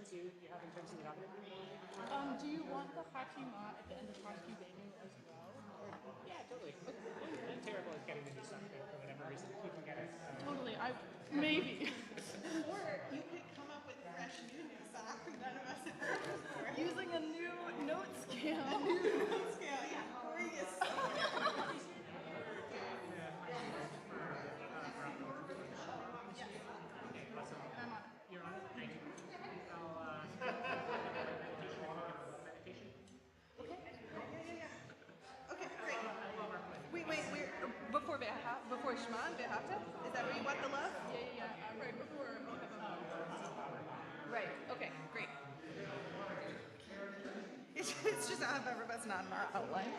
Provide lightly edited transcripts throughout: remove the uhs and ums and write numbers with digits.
questions you have in terms of the document? Do you want the Hatima at the end of Hashki Benu as well? Or Yeah, totally. I'm terrible at getting the new stuff for whatever reason. You can get it. totally, maybe. Or you could come up with fresh new stuff none of us have heard before. Using a new note scale. Scale, yeah. Corey is so I'm on it. You're on it? Thank you. I'll meditation. Okay, great. Wait, before Shema, Behafta? Is that where you want the love? Yeah. Right before. Right, okay, great. It's just Ahavav's not in our outline.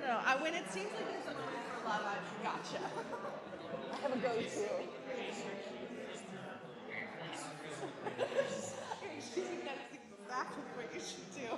No. When it seems like there's a room for love, gotcha. I have a go-to. That's exactly what you should do.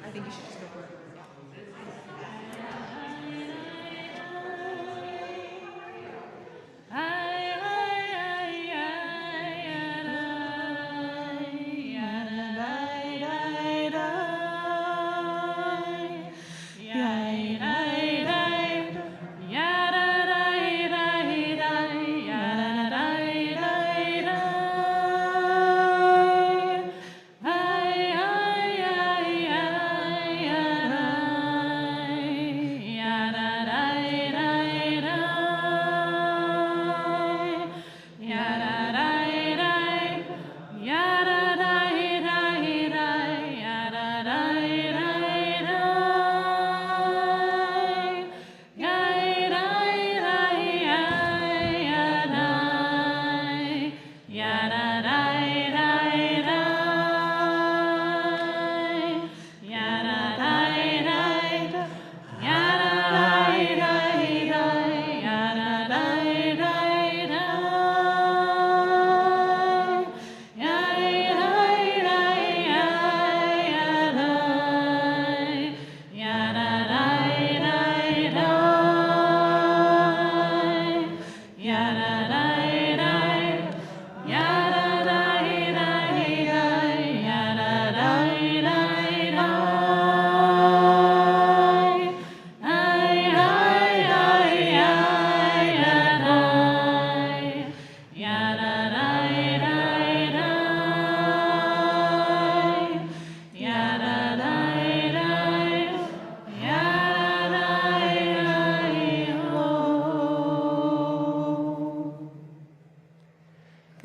I think you should just go for it. Yeah.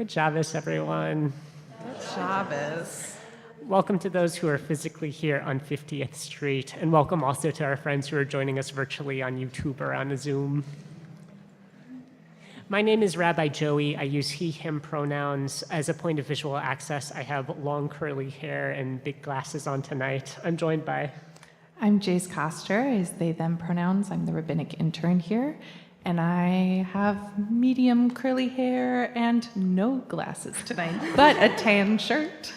Good Shabbos, everyone. Good Shabbos. Welcome to those who are physically here on 50th Street, and welcome also to our friends who are joining us virtually on YouTube or on Zoom. My name is Rabbi Joey. I use he, him pronouns. As a point of visual access, I have long curly hair and big glasses on tonight. I'm joined by... I'm Jace Koster, I use they, them pronouns. I'm the rabbinic intern here, and I have medium curly hair and no glasses tonight, but a tan shirt.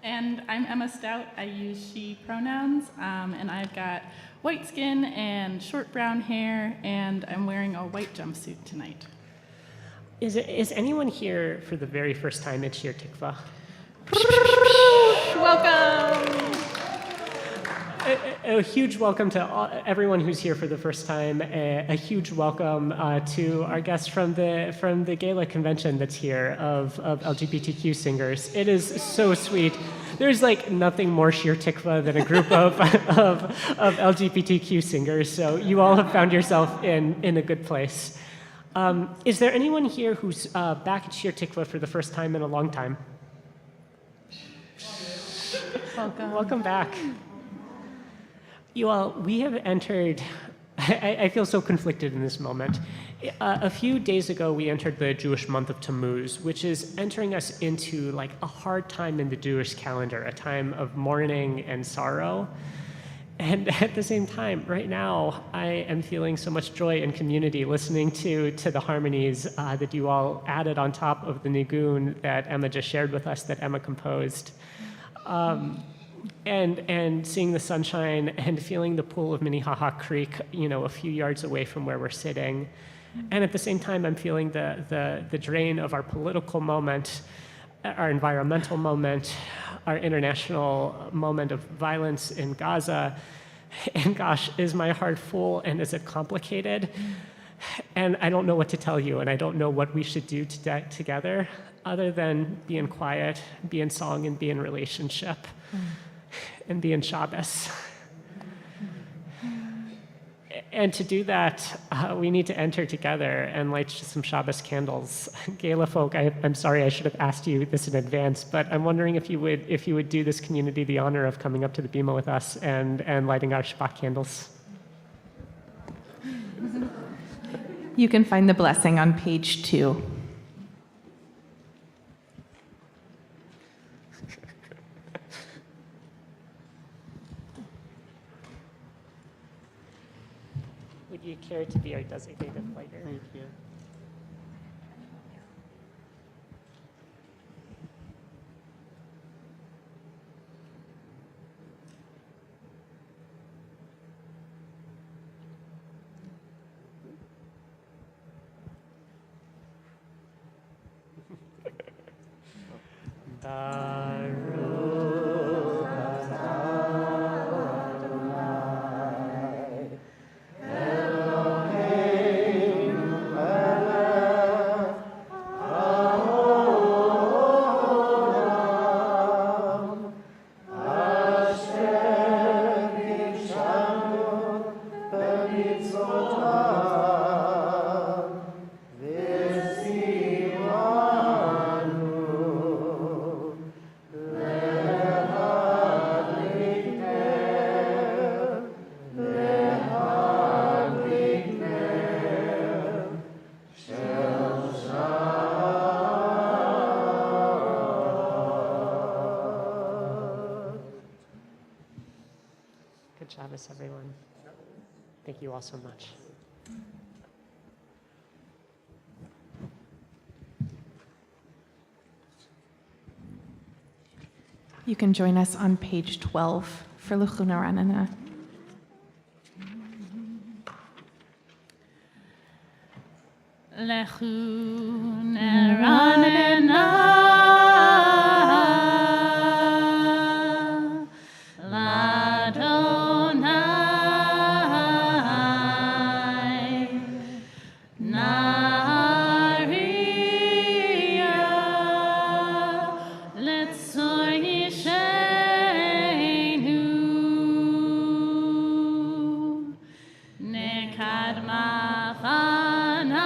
And I'm Emma Stout. I use she pronouns, and I've got white skin and short brown hair, and I'm wearing a white jumpsuit tonight. Is anyone here for the very first time at Shir Tikva? Welcome! A huge welcome to everyone who's here for the first time. A huge welcome to our guests from the Gala convention that's here of LGBTQ singers. It is so sweet. There's like nothing more Shir Tikva than a group of LGBTQ singers. So you all have found yourself in a good place. Is there anyone here who's back at Shir Tikva for the first time in a long time? Welcome back. You all, we have entered, I feel so conflicted in this moment. A few days ago, we entered the Jewish month of Tammuz, which is entering us into like a hard time in the Jewish calendar, a time of mourning and sorrow. And at the same time, right now, I am feeling so much joy and community listening to the harmonies that you all added on top of the nigun that Emma just shared with us, that Emma composed. And seeing the sunshine and feeling the pool of Minnehaha Creek, a few yards away from where we're sitting. And at the same time, I'm feeling the drain of our political moment, our environmental moment, our international moment of violence in Gaza. And gosh, is my heart full and is it complicated? And I don't know what to tell you, and I don't know what we should do together other than be in quiet, be in song, and be in relationship. And be in Shabbos. And to do that, we need to enter together and light some Shabbos candles. Gala folk, I'm sorry I should have asked you this in advance, but I'm wondering if you would do this community the honor of coming up to the bima with us and lighting our Shabbat candles. You can find the blessing on page 2. Would you care to be our designated lighter? Thank you. Good Shabbos, everyone. Thank you all so much. You can join us on page 12 for L'chuna Ranana. L'chuna Ranana. Nekad mafana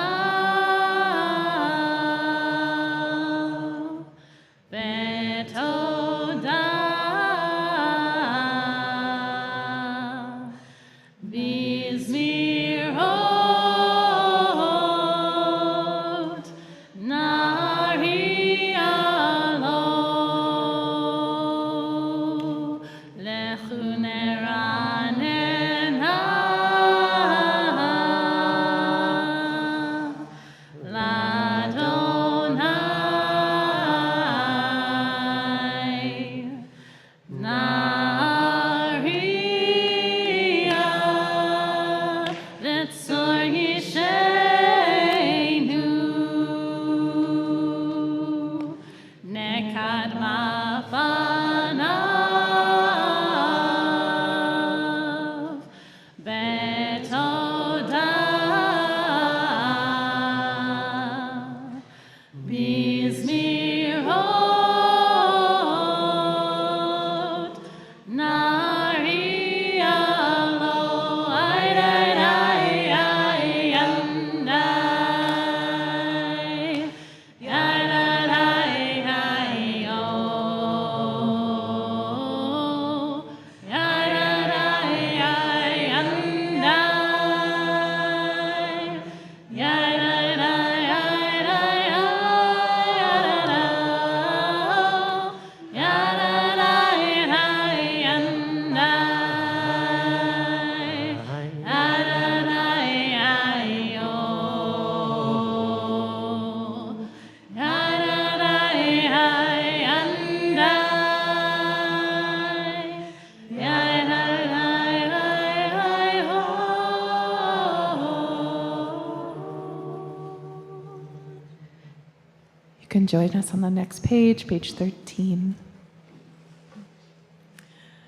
can join us on the next page, page 13.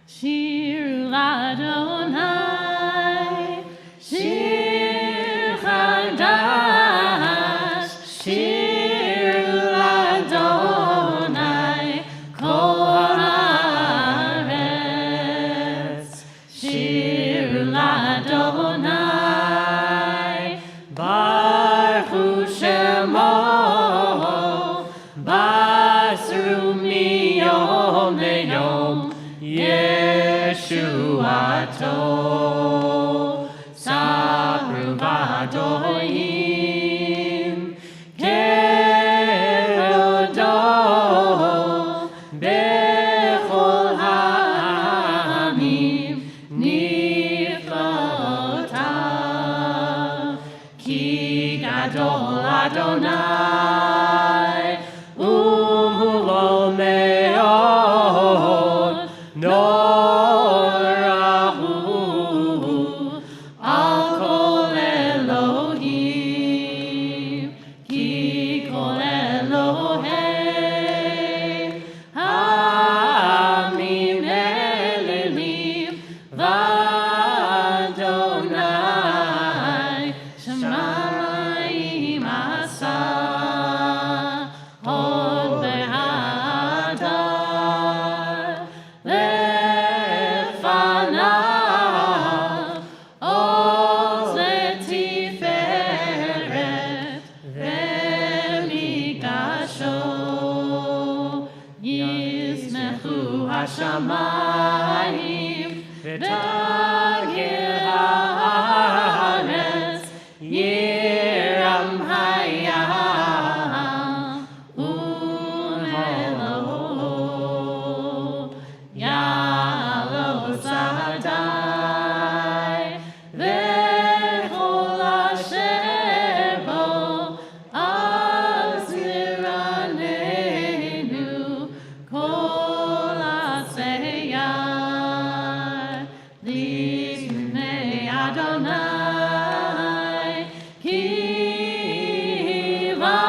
Shir Ladonai, Shir Chadash, Shir Ladonai, Kol Haaretz, Shir Ladonai, Baruch Shemo, Basru miyom leyom, Yeshuato, Sabru Vadoim, Kerodo, Bechol Ha'amim, Niflotav, Ki Gadol Adonai, Umulo Meod, Norahu, Al Kol Elohim, Ki Kol Elohim, Hamim Elilim, Vadonai, Shamayim Asa, Hod Behadar, Lefanav, Oz Letiferet, V'migasho, Yismechu Hashamayim, V'tagil Haaretz, Yiram Hayam, Unelo, Yalo Sadai, V'chol asher bo, Aziraneinu, Kol Aseyah, Lifnei Adonai, Kiva,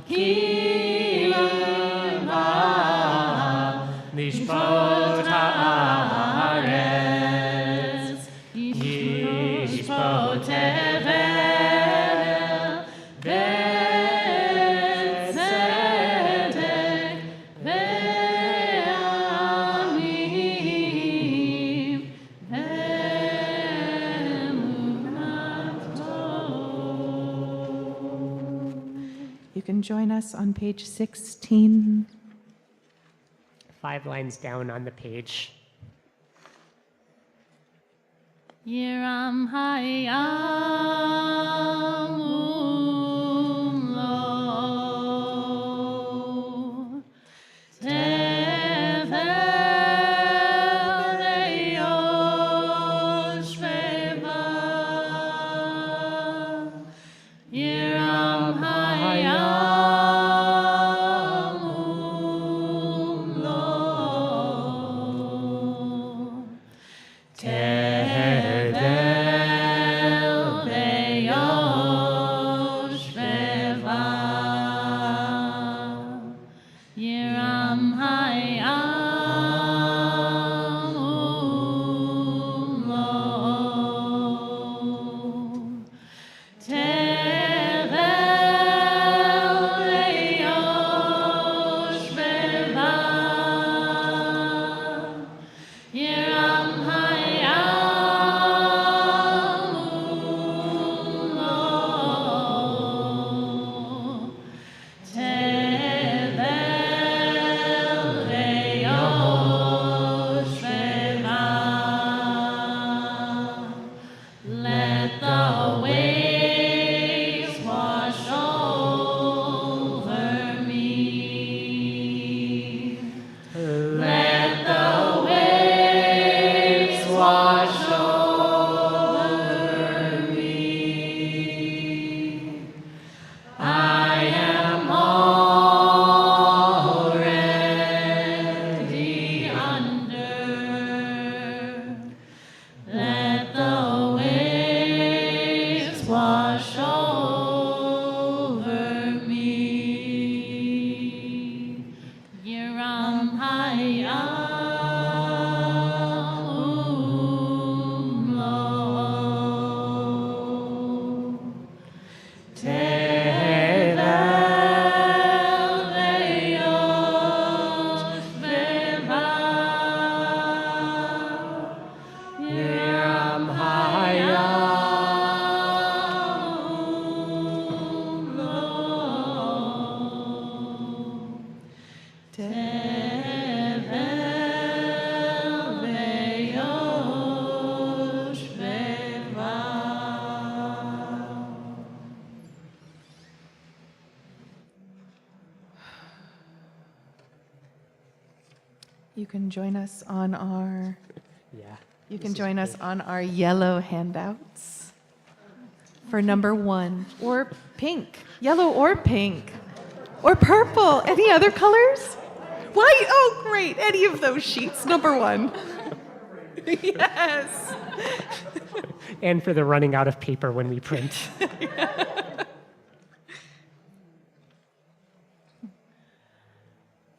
Kiva, Lishpot haaretz, Yishpot tevel, Betzedek, Be'amim, Be'emunato. You can join us on page 16. 5 lines down on the page. Yiram Hayam Umlo, Tevel Leyoshveva, Yiram Hayam Umlo, Tevel You can join us on our Yeah. you can join us on our yellow handouts for number 1, or pink, yellow or pink, or purple. Any other colors? White. Oh, great! Any of those sheets. Number 1. Yes. And for the running out of paper when we print.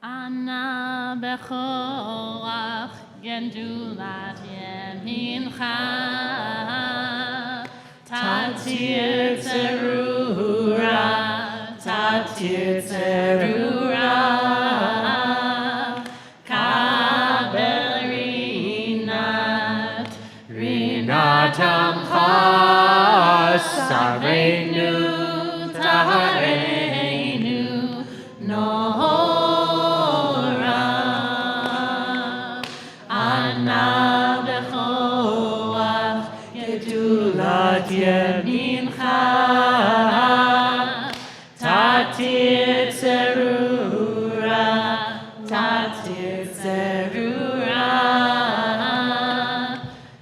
Ana bechoach gendulat yemincha tatir tzerura tatir tzerura kabel rinat rinat amcha sareinu tahareinu no Yemincha tatir tzerura tatir tzerura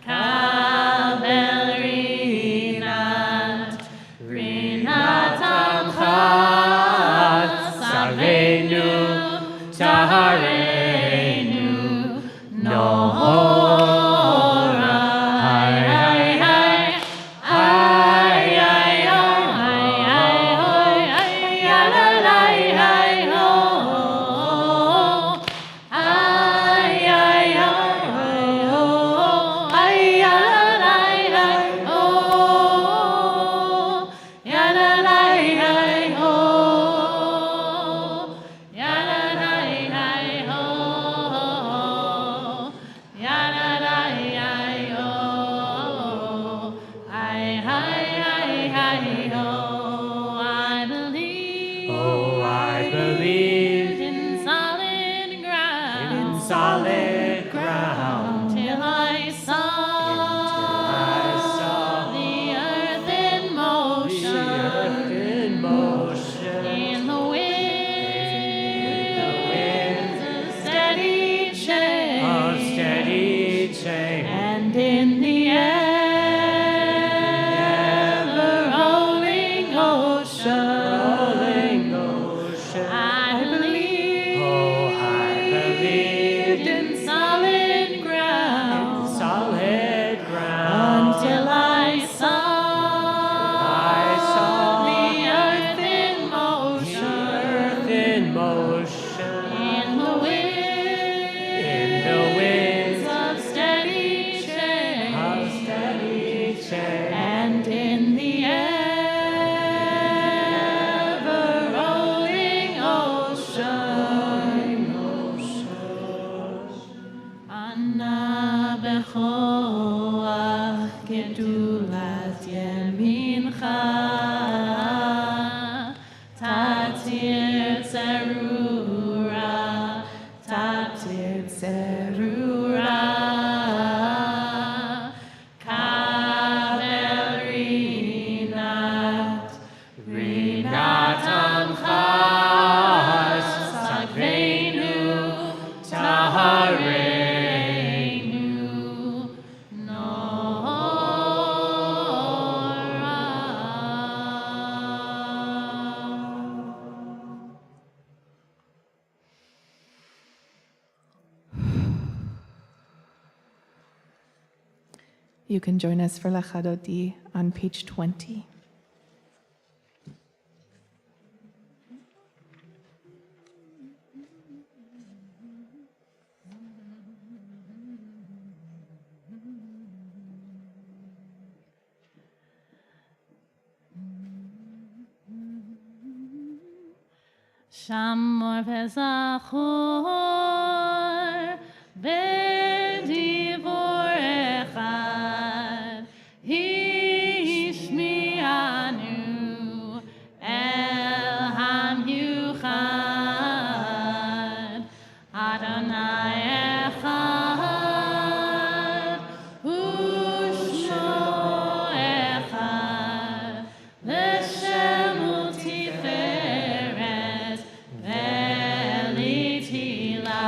kabel rinat rinat amcha sareinu tahareinu nohora. Solid ground till I saw the earth in motion, in the winds of steady change, and in the ever rolling ocean. I believed in solid ground until I saw the earth in motion, in the winds of steady change, and in the ever rolling ocean. Ana bechoach gedulat yemincha tatir tzerura kabel rinat amcha sagreinu tahareinu nora. You can join us for Lachadodi on page 20. Shamor v'zachor b'divor echad hishmi'anu el hamyuchad Adonai echad u'shmo echad l'shem u'tiferet ve'litila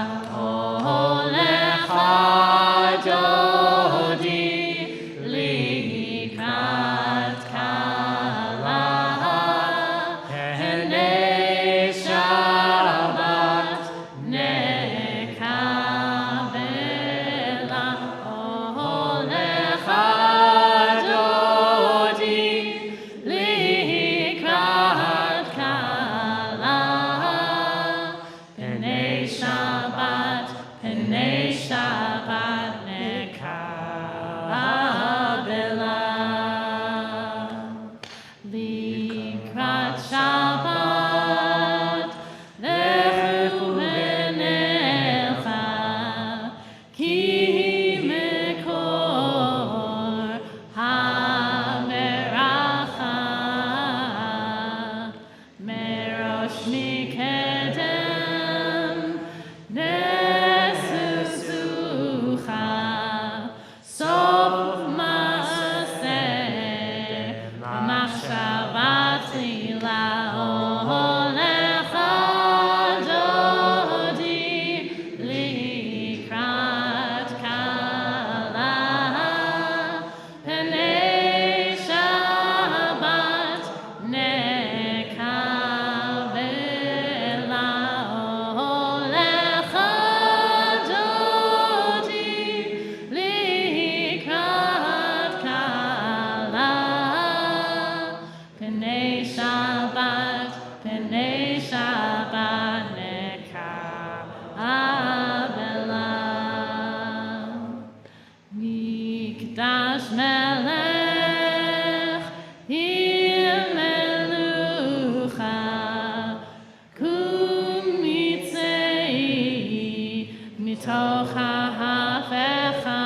Mikdash Melech, Hir Melucha, Kum Mitzei, Mitoch HaHafecha,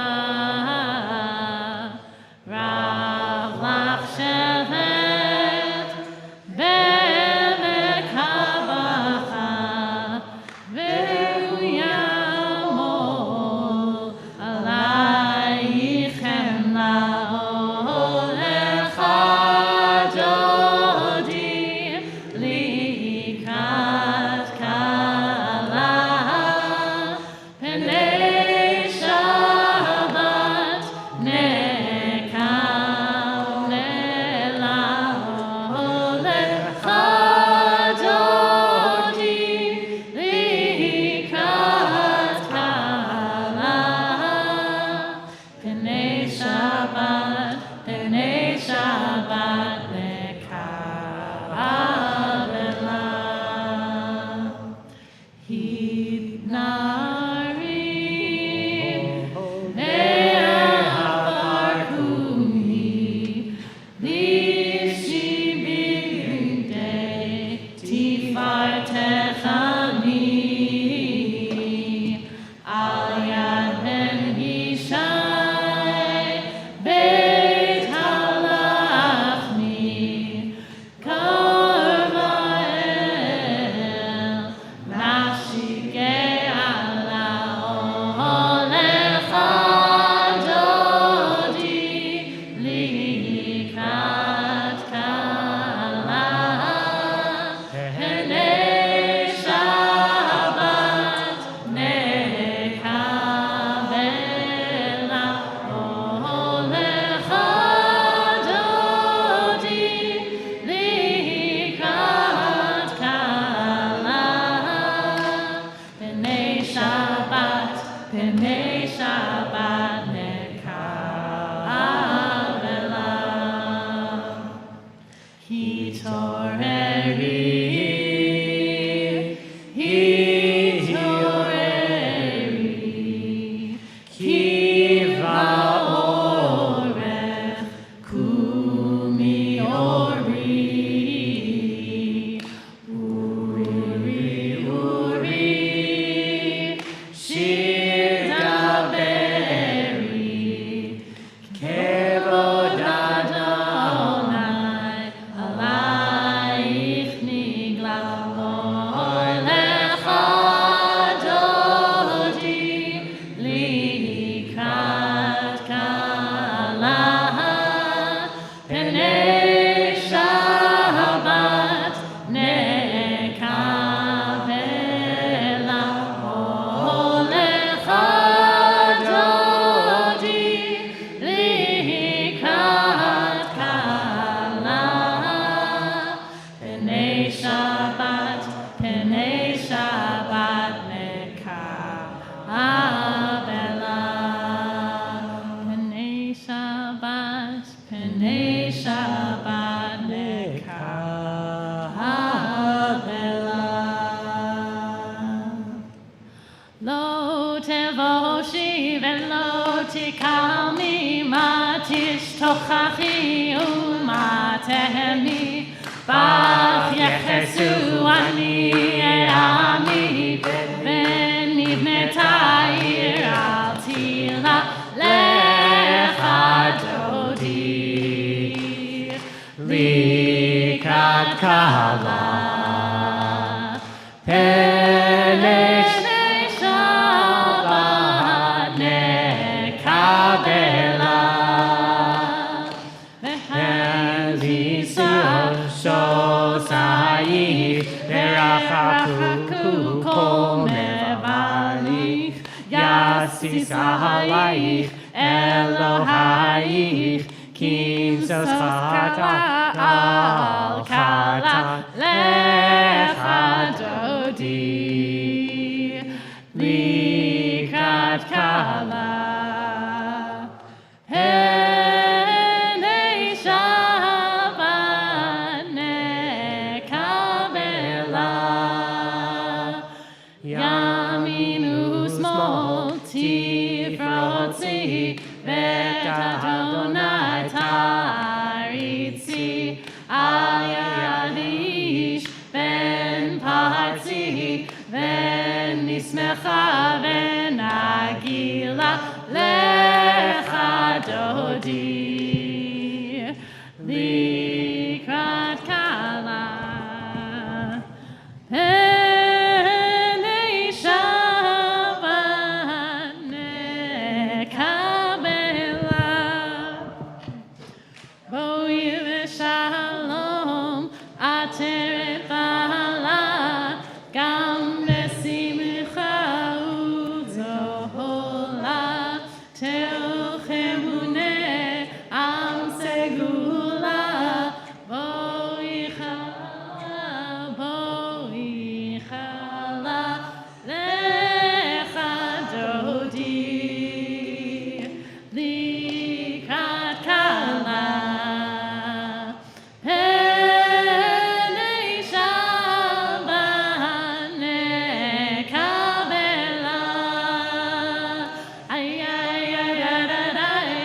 Rav Lach Shevet, Be'emek Habacha, Ve'u Yamol, Alaychem La'olecha Dodi, Likat Kala, Penei Shabbat, Nekam La'olecha Dodi, Likat Kala, Penei Shabbat, Nekabela. Hidnarim, E'avarkumi, Lishibirde, Tifartechani, Al Yad Ben Yishai, Beit Halachmi, Karvael, Nashikei Ala Olecha Dodi, Likat Kala, Penei Shabbat, Nekabela, Olecha Dodi, Likat Kala, Penei Shabbat, Nekabela. Hitoreri, Kiva Orech, Kumi Ori, Uri, Shir Daberi, Kevod Adonai, Alayich Nigla, Olecha Dodi, Likat Kala, Penei Shabbat, Nekabela, Olecha Dodi, Likat Kala, Penei Shabbat, Nekabela, Penei Shabbat, Nekabela. Lo tevoshi velo tikami matish tochachi umatehemi bach yechesu ani e'ami venivneta ir al tila lecha dodi likat kala Penei Shabbat Nekabela Ve'elisa Shosai Verachaku Kol Mevalich Yasis Ahalayich Elohayich Kinsos Chata Al Kala Lecha Dodi Likat Kala Penei Shabbat Nekabela Yaminu Smol Tifrot Hosi vet Adonai taritzi al yadish ben parzi ben nismecha ben agila lecha dodi likrat kala Penei Shabbat nekabela Boi v'shalom ateret bala gam besimcha uzola teochem am segula boi chala lecha dodi likrat kala Penei Shabbat nekabela ay ay ay ay ay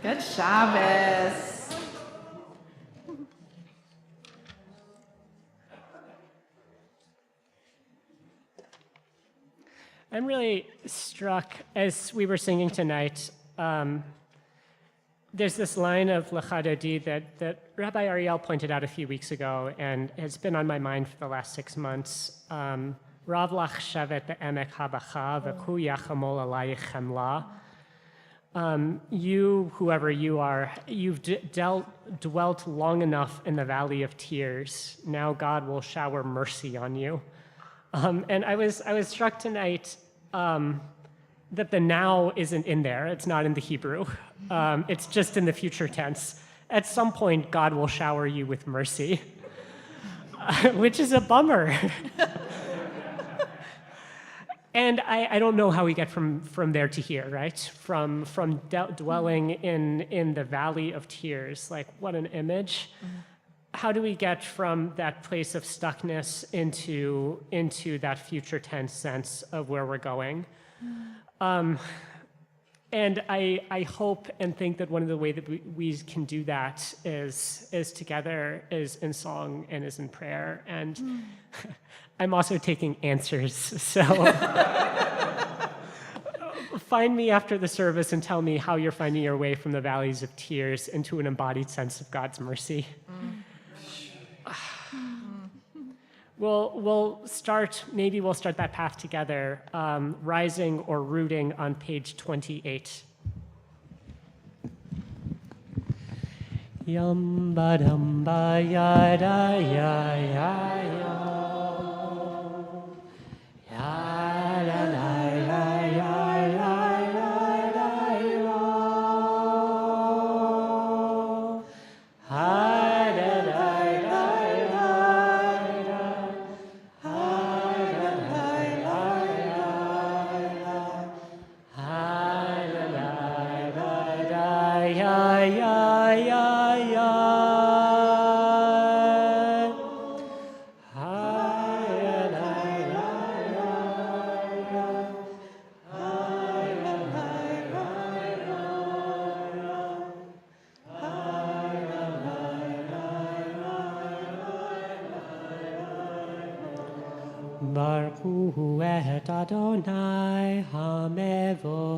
Good Shabbos. I'm really struck as we were singing tonight. There's this line of Lecha Dodi that Rabbi Ariel pointed out a few weeks ago and has been on my mind for the last 6 months. Rav lach shavet be'emek habacha v'ku yachamol alayich chemla. You, whoever you are, you've dwelt long enough in the valley of tears. Now God will shower mercy on you. And I was struck tonight that the now isn't in there. It's not in the Hebrew. It's just in the future tense. At some point, God will shower you with mercy, which is a bummer. And I don't know how we get from there to here, right? From dwelling in the valley of tears, like what an image. How do we get from that place of stuckness into that future tense sense of where we're going? And I hope and think that one of the ways that we can do that is together, is in song and is in prayer. And I'm also taking answers, so find me after the service and tell me how you're finding your way from the valleys of tears into an embodied sense of God's mercy. We'll start that path together, rising or rooting on page 28. Yum ba dum ba ya da ya ya ya. Ya da da ya ya ya ya ya. Ha da da da da da. Baruchu et Adonai HaMevorach.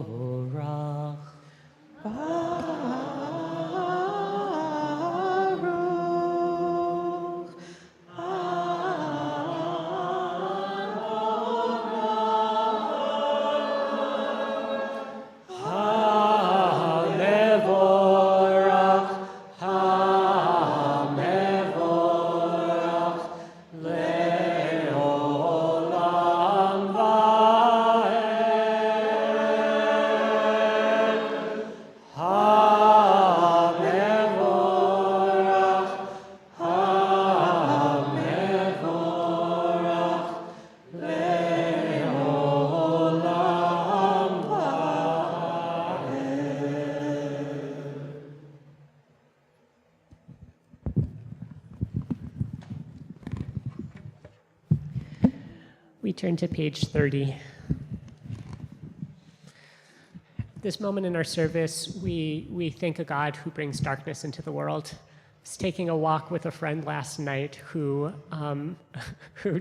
We turn to page 30. This moment in our service, we thank a God who brings darkness into the world. I was taking a walk with a friend last night who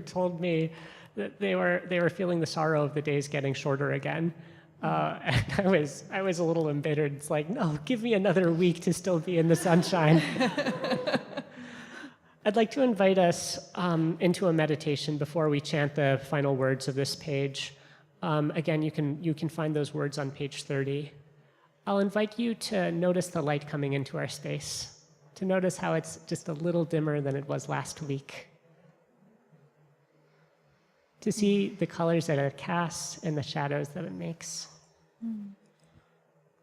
told me that they were feeling the sorrow of the days getting shorter again. And I was a little embittered. It's like, no, give me another week to still be in the sunshine. I'd like to invite us into a meditation before we chant the final words of this page. Again, you can find those words on page 30. I'll invite you to notice the light coming into our space, to notice how it's just a little dimmer than it was last week, to see the colors that it casts and the shadows that it makes.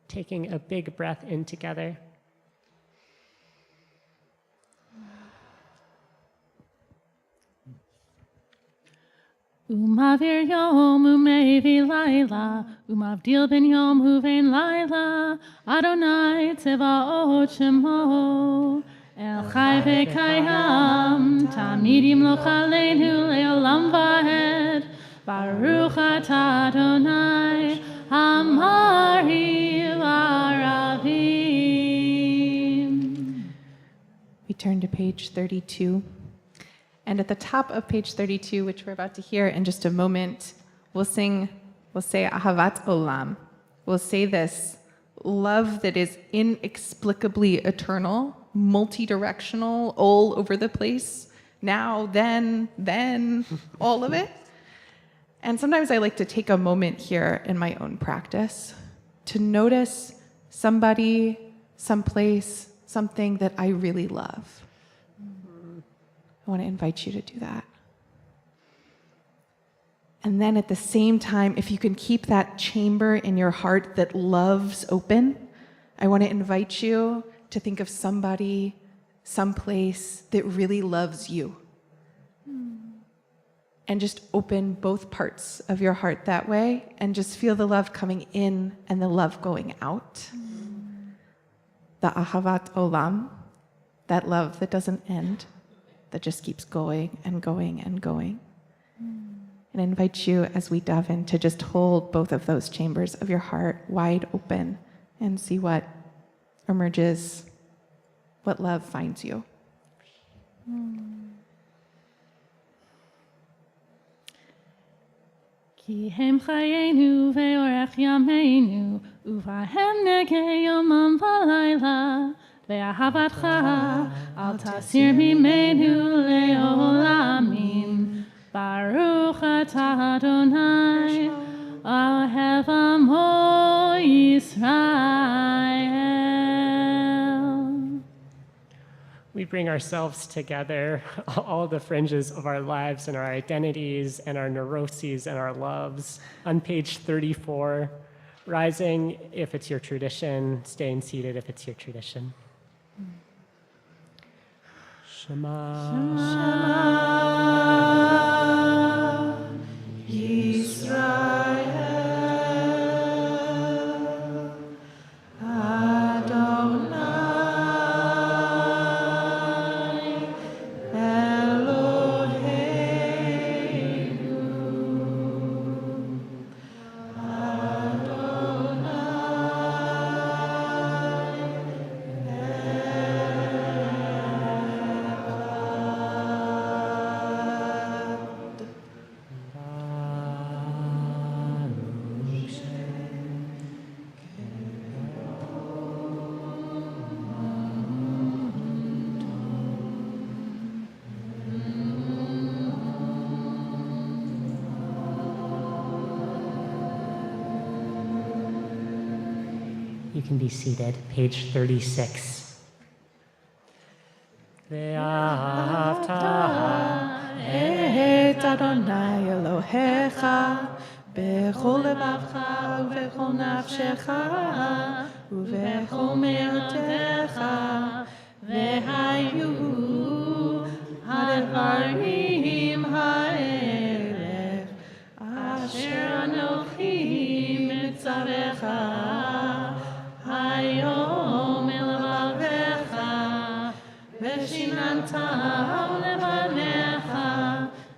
Taking a big breath in together. Umavir yom umevi laila, umavdil ben yom huvein laila, Adonai tzevaot shemo, El chai v'kayam, tamidim lo chaleinu le'olam va'ed, Baruch atah Adonai, Amari v'aravim. We turn to page 32. And at the top of page 32, which we're about to hear in just a moment, we'll say Ahavat Olam. We'll say this love that is inexplicably eternal, multi-directional, all over the place, now, then, all of it. And sometimes I like to take a moment here in my own practice to notice somebody, someplace, something that I really love. I want to invite you to do that. And then at the same time, if you can keep that chamber in your heart that loves open, I want to invite you to think of somebody, someplace that really loves you. And just open both parts of your heart that way and just feel the love coming in and the love going out. The Ahavat Olam, that love that doesn't end, that just keeps going and going and going. And I invite you as we dive in to just hold both of those chambers of your heart wide open and see what emerges, what love finds you. Ki hem chayenu ve'orech yameinu, uvahem negei yomam v'layla, ve'ahavatcha al tasir mimenu le'olamim, Baruch atah Adonai, ohev amo Yisrael. We bring ourselves together, all the fringes of our lives and our identities and our neuroses and our loves, on page 34, rising if it's your tradition, staying seated if it's your tradition. Shema. You can be seated. Page 36. Ve'ahavta את אדוני אלוהיך בכל לבבך ובכל נפשך ובכל מאודך והיו הדברים האלה אשר אנוכי מצווך היום מלבביך ושיננת לבניך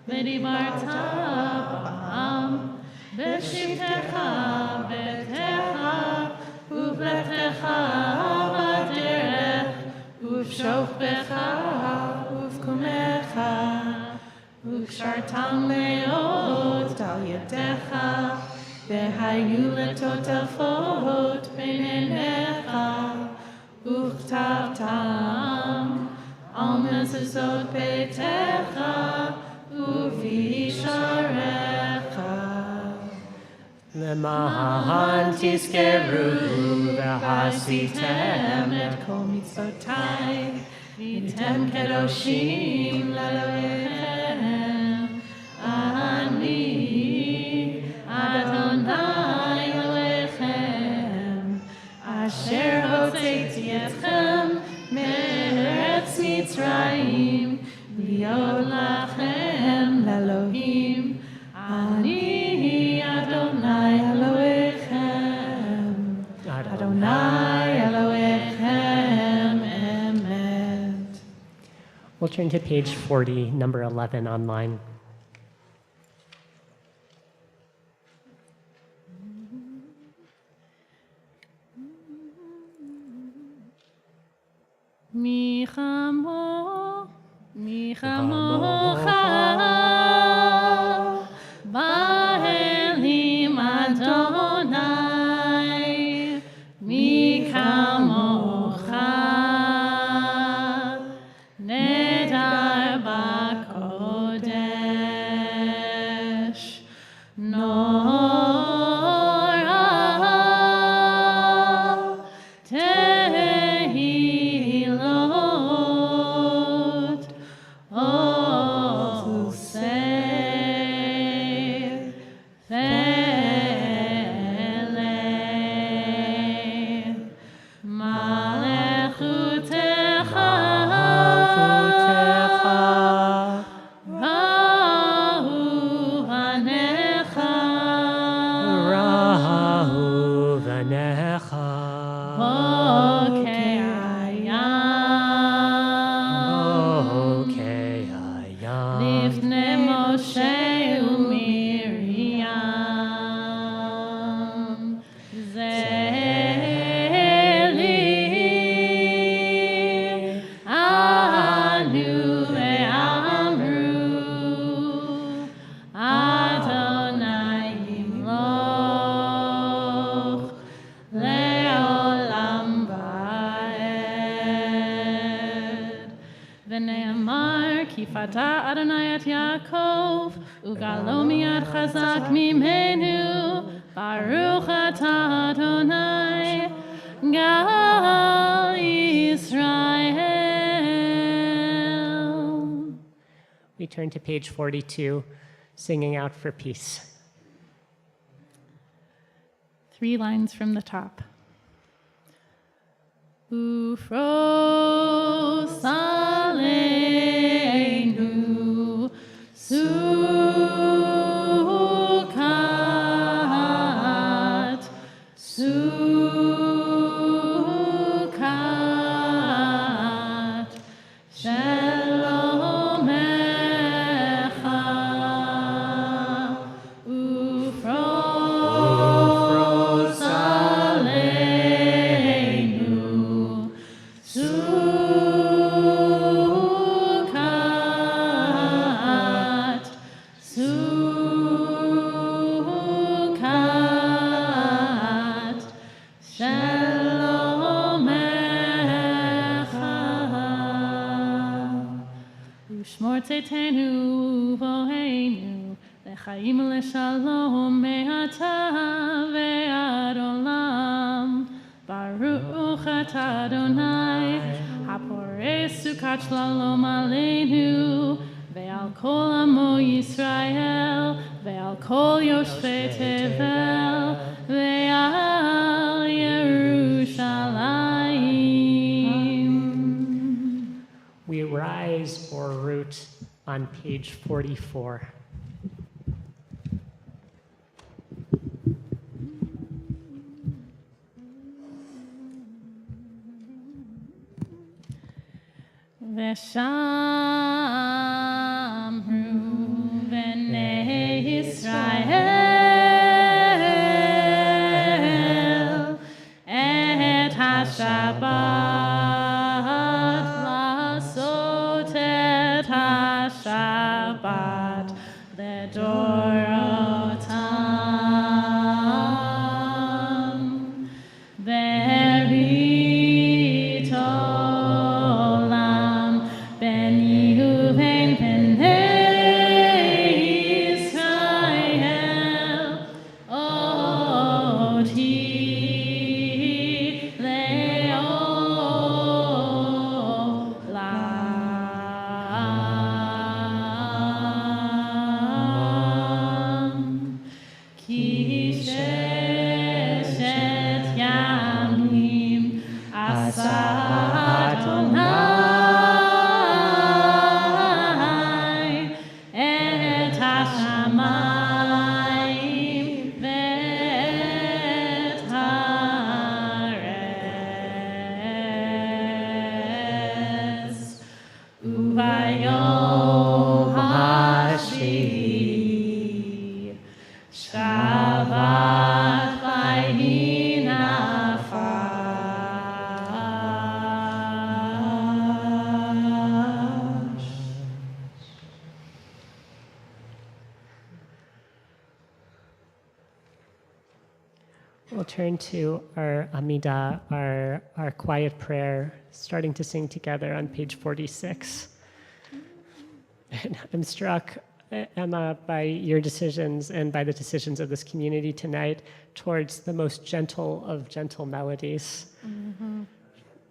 ודיברת בם בשבתך ביתך ובלכתך בדרך ובשוכבך ובקומך וקשרתם מאוד על ידיך והיו לטוטפות בין עיניך וכתבתם על מזוזות ביתך ובשעריך. למען תזכרו ועשיתם את כל מצוותיי והייתם קדושים לאלוהיכם. אני אדוני אלוהיכם אשר הוצאתי אתכם מארץ מצרים להיות לכם לאלוהים. אני אדוני אלוהיכם, אדוני אלוהיכם אמת. We'll turn to page 40, number 11 online. מי כמוך באלים אדוני, מי כמוך נדר בקודש נורא תהילות עושי פלא מלכותך ראובנך ראובנך בוקי הים לפני משה ומרים זה לי ענו ואמרו אדוני ימלוך לעולם ועד. ונאמר כי פתה אדוני את יעקב וגאלו מיד חזק ממנו. ברוך אתה אדוני גאל ישראל. We turn to page 42, singing out for peace. 3 lines from the top. Ufros aleinu sukat, sukat, shelomecha. Ufros aleinu sukat, sukat, shelomecha. Ushmor tzedkenu uvoheinu לחיים ולשלום מעתה ועד עולם. Baruch atah Adonai, haporei sukat shalom aleinu, ve'al kol amo Yisrael, ve'al kol yoshvei tevel, ve'al Yerushalayim. We rise or root on page 44. V'shamru b'nei Yisrael et ha-Shabbat la'asot et ha-Shabbat ledorotam ve'rit olam ben Yehuven b'nei Yisrael oti le'olam ki sheshet yamim asa Adonai et hashamayim ve'et haaretz uvayom hashvi Shabbat vayhi nafash. We'll turn to our Amidah, our quiet prayer, starting to sing together on page 46. And I'm struck, Emma, by your decisions and by the decisions of this community tonight towards the most gentle of gentle melodies. And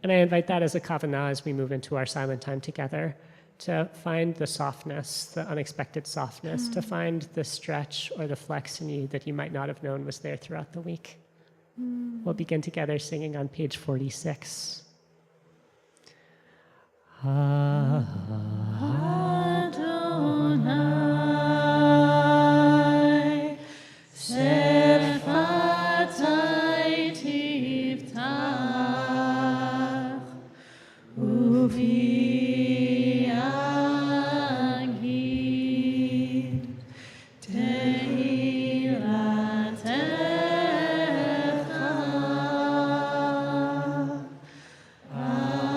I invite that as a kavanah as we move into our silent time together, to find the softness, the unexpected softness, to find the stretch or the flex in you that you might not have known was there throughout the week. We'll begin together singing on page 46. Adonai, Sefatai Tiftach, Uvi Agid, Teilatecha, Adonai.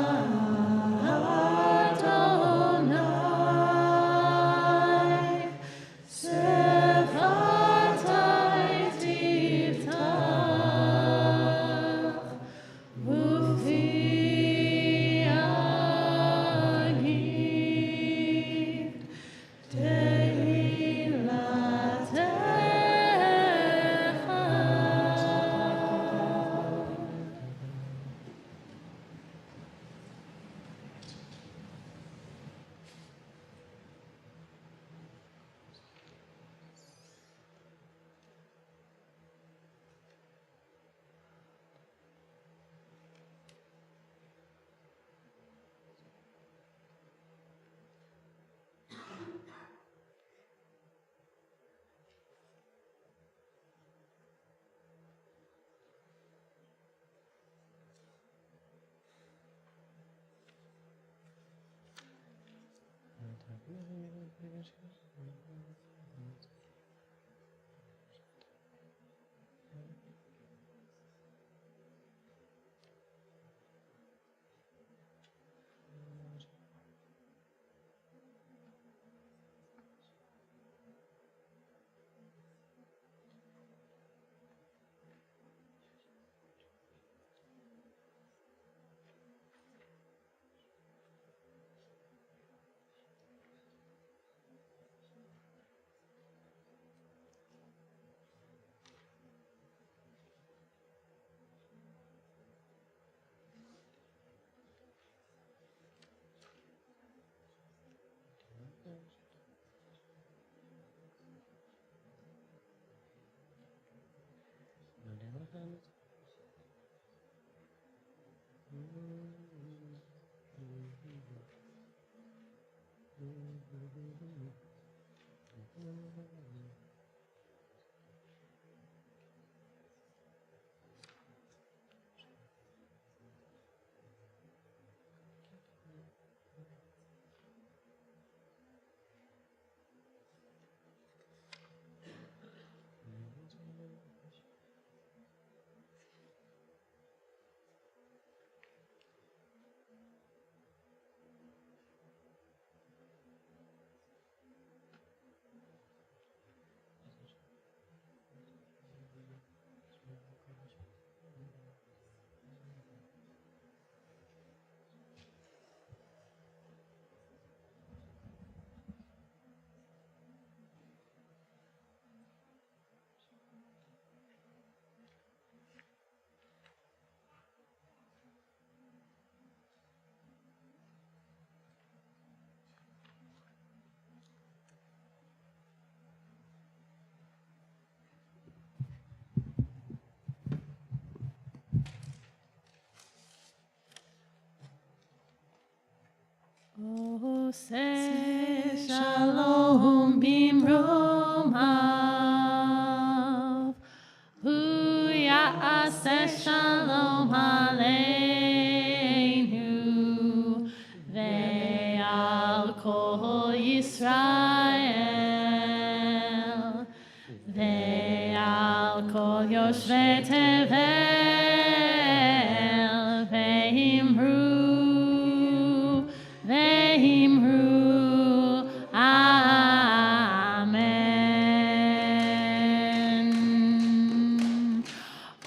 Say shalom bimromav, hu ya'aseh shalom aleinu, ve'al kol Yisrael, ve'al kol yoshvei tevel, ve'imru, Amen.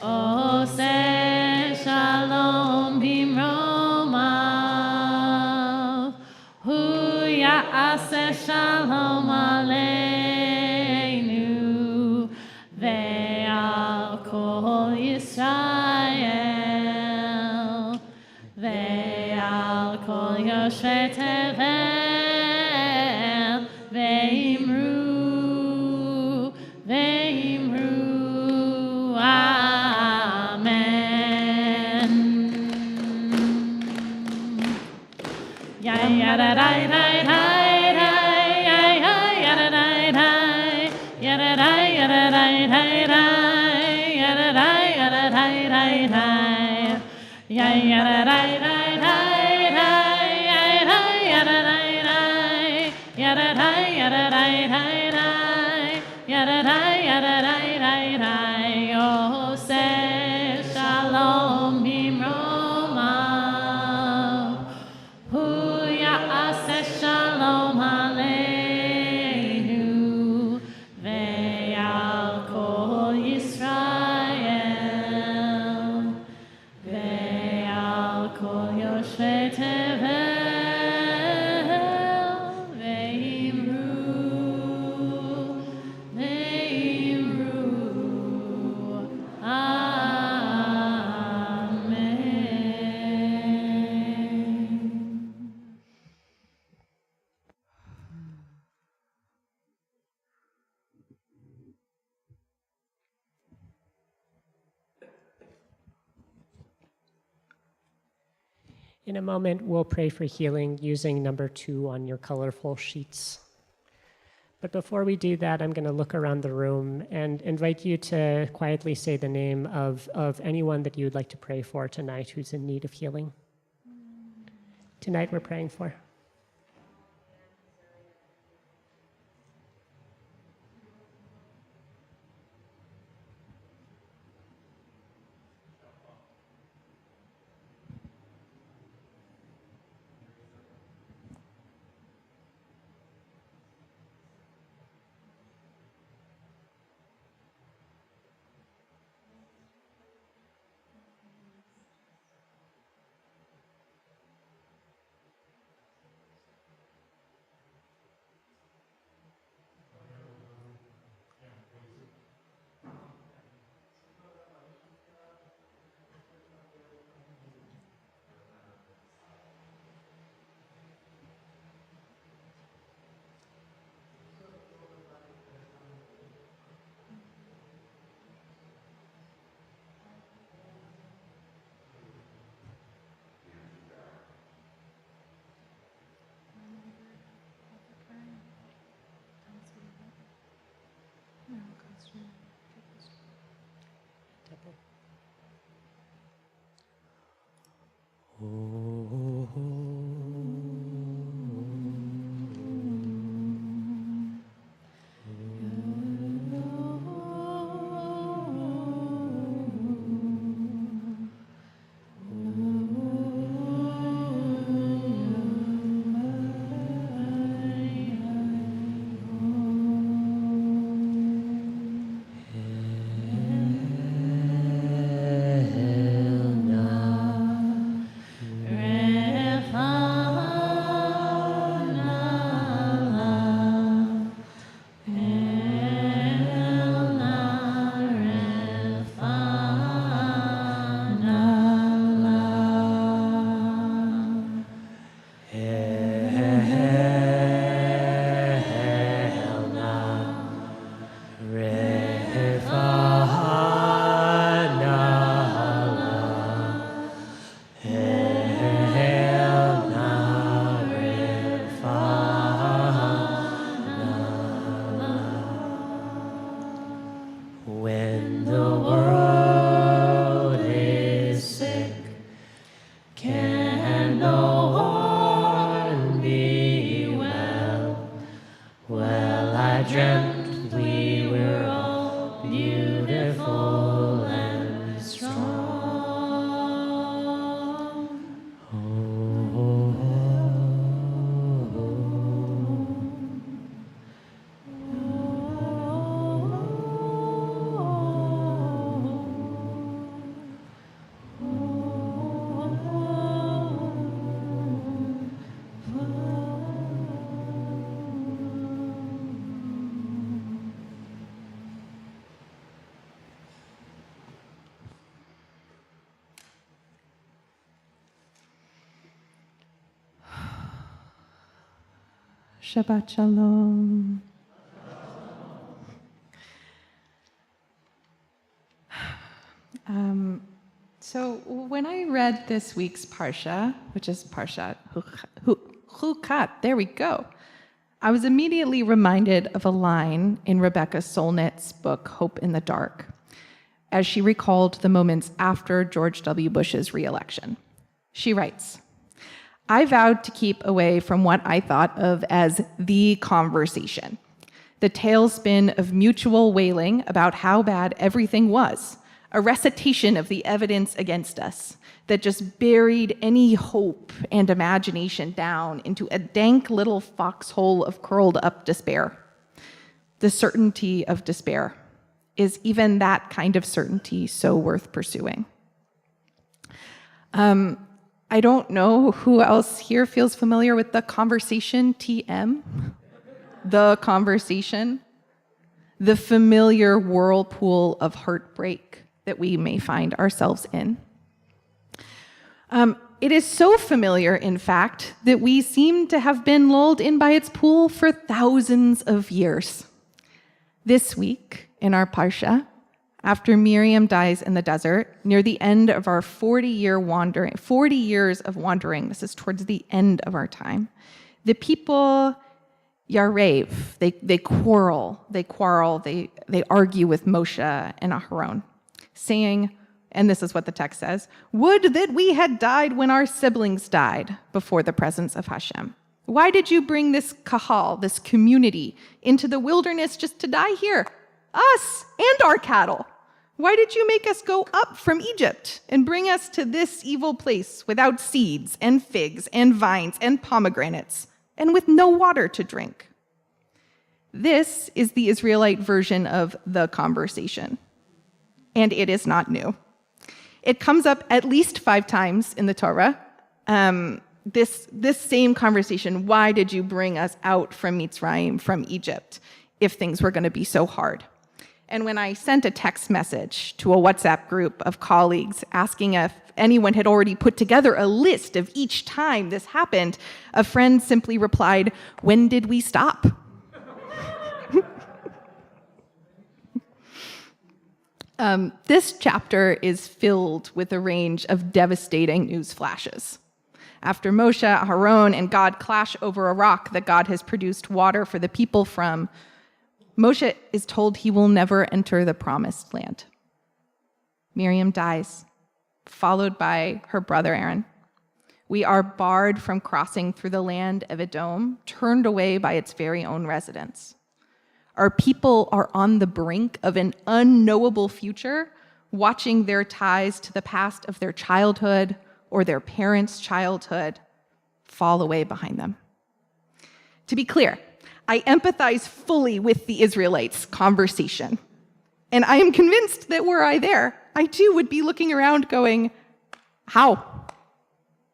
Oseh shalom bimromav, hu ya'aseh shalom aleinu, ve'al kol Yisrael, ve'al kol yoshvei tevel, ve'imru, Amen. Oseh shalom bimromav, hu ya'aseh shalom aleinu, ve'al kol Yisrael, ve'al kol yoshvei tevel, ve'imru, Amen. In a moment, we'll pray for healing using number 2 on your colorful sheets. But before we do that, I'm going to look around the room and invite you to quietly say the name of anyone that you would like to pray for tonight who's in need of healing. Tonight, we're praying for. When the world is sick, can no one be well? Well, I dreamt we were all beautiful and strong. Shabbat Shalom. So when I read this week's Parsha, which is Parshat Chukat, there we go, I was immediately reminded of a line in Rebecca Solnit's book, Hope in the Dark, as she recalled the moments after George W. Bush's re-election. She writes, I vowed to keep away from what I thought of as the conversation, the tailspin of mutual wailing about how bad everything was, a recitation of the evidence against us that just buried any hope and imagination down into a dank little foxhole of curled up despair. The certainty of despair. Is even that kind of certainty so worth pursuing? I don't know who else here feels familiar with the conversation, TM. The conversation. The familiar whirlpool of heartbreak that we may find ourselves in. It is so familiar, in fact, that we seem to have been lulled in by its pool for thousands of years. This week, in our Parsha, after Miriam dies in the desert, near the end of our 40 years of wandering, this is towards the end of our time, the people yarev, they quarrel, they argue with Moshe and Aharon, saying, and this is what the text says, would that we had died when our siblings died before the presence of Hashem. Why did you bring this kahal, this community, into the wilderness just to die here? Us and our cattle. Why did you make us go up from Egypt and bring us to this evil place without seeds and figs and vines and pomegranates and with no water to drink? This is the Israelite version of the conversation, and it is not new. It comes up at least 5 times in the Torah. This same conversation, why did you bring us out from Mitzrayim, from Egypt, if things were going to be so hard? And when I sent a text message to a WhatsApp group of colleagues asking if anyone had already put together a list of each time this happened, a friend simply replied, when did we stop? This chapter is filled with a range of devastating news flashes. After Moshe, Aharon, and God clash over a rock that God has produced water for the people from, Moshe is told he will never enter the promised land. Miriam dies, followed by her brother Aaron. We are barred from crossing through the land of Edom, turned away by its very own residents. Our people are on the brink of an unknowable future, watching their ties to the past of their childhood or their parents' childhood fall away behind them. To be clear, I empathize fully with the Israelites' conversation. And I am convinced that were I there, I too would be looking around going, how?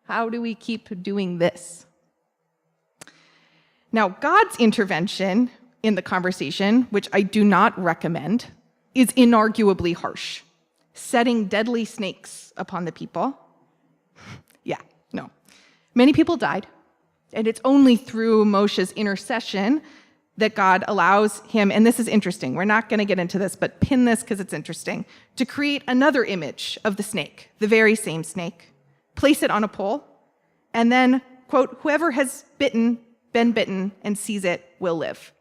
How do we keep doing this? Now, God's intervention in the conversation, which I do not recommend, is inarguably harsh, setting deadly snakes upon the people. Yeah, no. Many people died, and it's only through Moshe's intercession that God allows him, and this is interesting, we're not going to get into this, but pin this because it's interesting, to create another image of the snake, the very same snake, place it on a pole, and then, quote, whoever has been bitten, and sees it will live.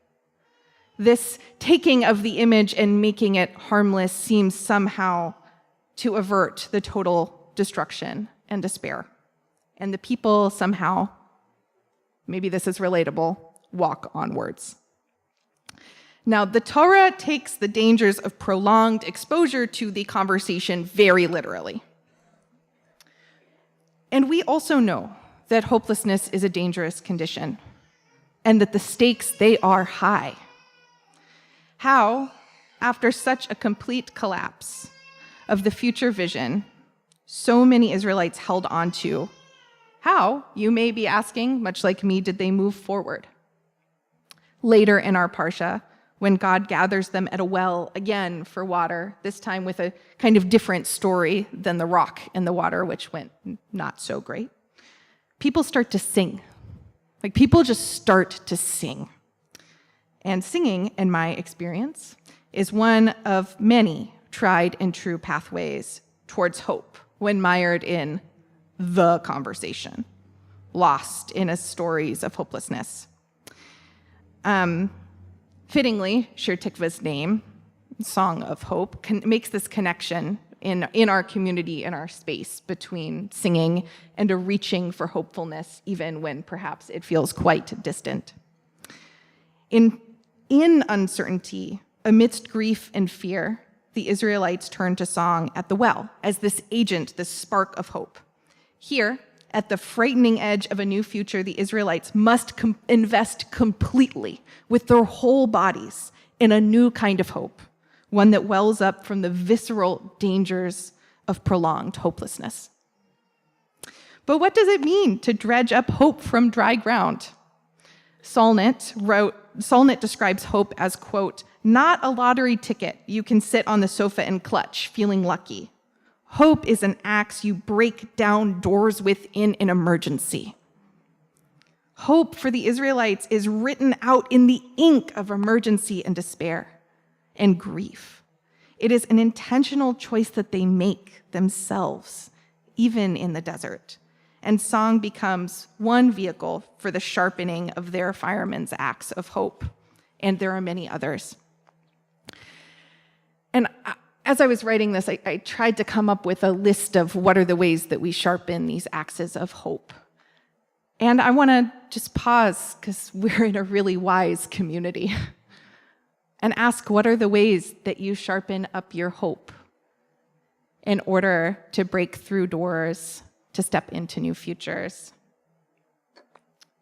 This taking of the image and making it harmless seems somehow to avert the total destruction and despair. And the people somehow, maybe this is relatable, walk onwards. Now, the Torah takes the dangers of prolonged exposure to the conversation very literally. And we also know that hopelessness is a dangerous condition and that the stakes, they are high. How, after such a complete collapse of the future vision so many Israelites held on to, how, you may be asking, much like me, did they move forward? Later in our Parsha, when God gathers them at a well again for water, this time with a kind of different story than the rock and the water, which went not so great, people start to sing. Like, people just start to sing. And singing, in my experience, is one of many tried and true pathways towards hope when mired in the conversation, lost in a stories of hopelessness. Fittingly, Shir Tikva's name, Song of Hope, makes this connection in our community, in our space, between singing and a reaching for hopefulness, even when perhaps it feels quite distant. In uncertainty, amidst grief and fear, the Israelites turn to song at the well as this agent, this spark of hope. Here, at the frightening edge of a new future, the Israelites must invest completely with their whole bodies in a new kind of hope, one that wells up from the visceral dangers of prolonged hopelessness. But what does it mean to dredge up hope from dry ground? Solnit describes hope as, quote, not a lottery ticket you can sit on the sofa and clutch, feeling lucky. Hope is an axe you break down doors with in an emergency. Hope for the Israelites is written out in the ink of emergency and despair and grief. It is an intentional choice that they make themselves, even in the desert. And song becomes one vehicle for the sharpening of their fireman's axe of hope. And there are many others. And as I was writing this, I tried to come up with a list of what are the ways that we sharpen these axes of hope. And I want to just pause, because we're in a really wise community, and ask, what are the ways that you sharpen up your hope in order to break through doors, to step into new futures?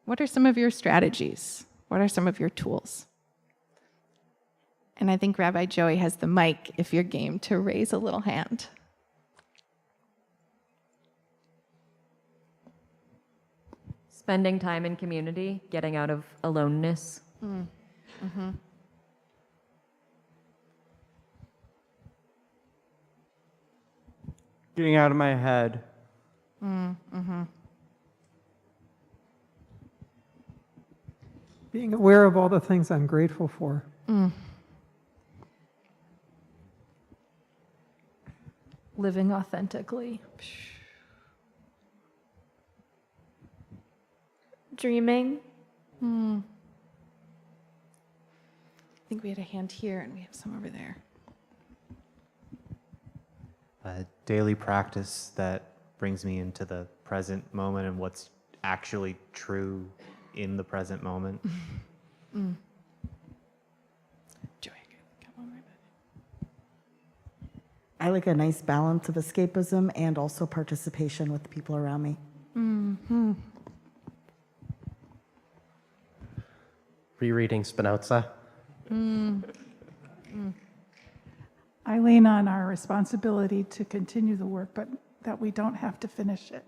What are some of your strategies? What are some of your tools? And I think Rabbi Joey has the mic if you're game to raise a little hand. Spending time in community, getting out of aloneness. Mm-hmm. Getting out of my head. Mm-hmm. Being aware of all the things I'm grateful for. Living authentically. Dreaming. I think we had a hand here and we have some over there. A daily practice that brings me into the present moment and what's actually true in the present moment. Joey, come on, right back. I like a nice balance of escapism and also participation with the people around me. Mm-hmm. Rereading Spinoza. I lean on our responsibility to continue the work, but that we don't have to finish it.